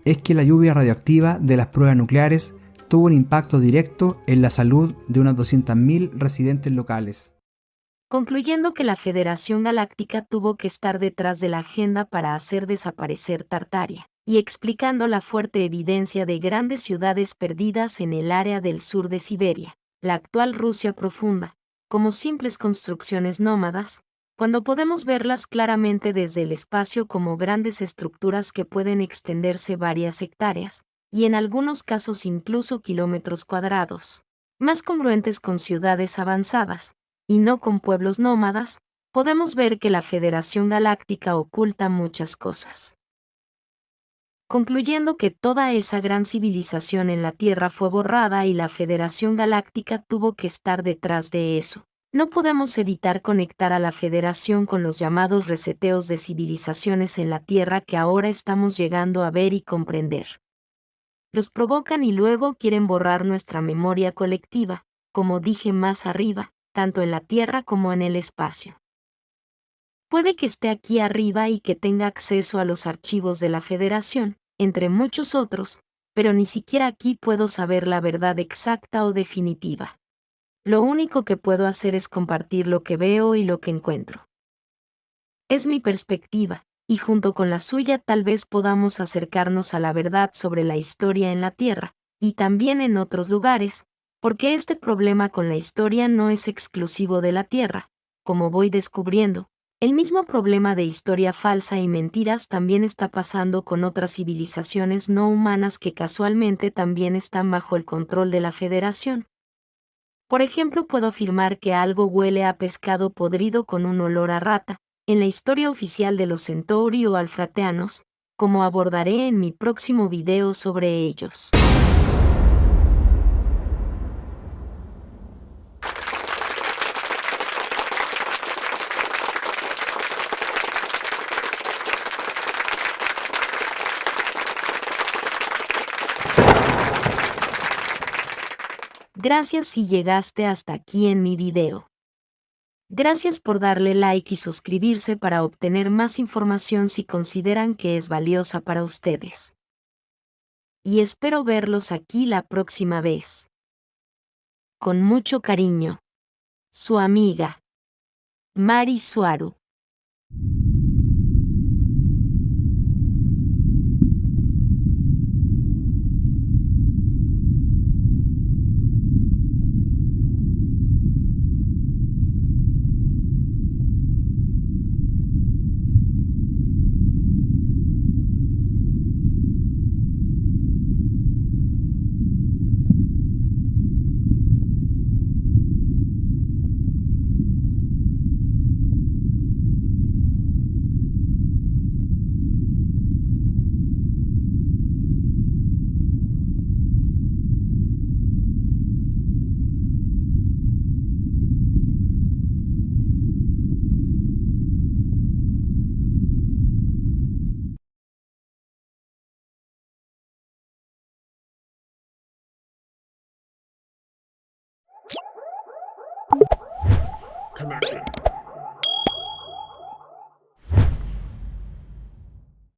es que la lluvia radioactiva de las pruebas nucleares tuvo un impacto directo en la salud de unas 200.000 residentes locales. Concluyendo que la Federación Galáctica tuvo que estar detrás de la agenda para hacer desaparecer Tartaria, y explicando la fuerte evidencia de grandes ciudades perdidas en el área del sur de Siberia, la actual Rusia profunda, como simples construcciones nómadas, cuando podemos verlas claramente desde el espacio como grandes estructuras que pueden extenderse varias hectáreas, y en algunos casos incluso kilómetros cuadrados, más congruentes con ciudades avanzadas, y no con pueblos nómadas, podemos ver que la Federación Galáctica oculta muchas cosas. Concluyendo que toda esa gran civilización en la Tierra fue borrada y la Federación Galáctica tuvo que estar detrás de eso, no podemos evitar conectar a la Federación con los llamados reseteos de civilizaciones en la Tierra que ahora estamos llegando a ver y comprender. Los provocan y luego quieren borrar nuestra memoria colectiva, como dije más arriba, tanto en la Tierra como en el espacio. Puede que esté aquí arriba y que tenga acceso a los archivos de la Federación, entre muchos otros, pero ni siquiera aquí puedo saber la verdad exacta o definitiva. Lo único que puedo hacer es compartir lo que veo y lo que encuentro. Es mi perspectiva, y junto con la suya tal vez podamos acercarnos a la verdad sobre la historia en la Tierra, y también en otros lugares, porque este problema con la historia no es exclusivo de la Tierra, como voy descubriendo. El mismo problema de historia falsa y mentiras también está pasando con otras civilizaciones no humanas que casualmente también están bajo el control de la Federación. Por ejemplo, puedo afirmar que algo huele a pescado podrido con un olor a rata, en la historia oficial de los Centauri o Alfrateanos, como abordaré en mi próximo video sobre ellos. Gracias si llegaste hasta aquí en mi video. Gracias por darle like y suscribirse para obtener más información si consideran que es valiosa para ustedes. Y espero verlos aquí la próxima vez. Con mucho cariño. Su amiga, Mari Suaru. Connected.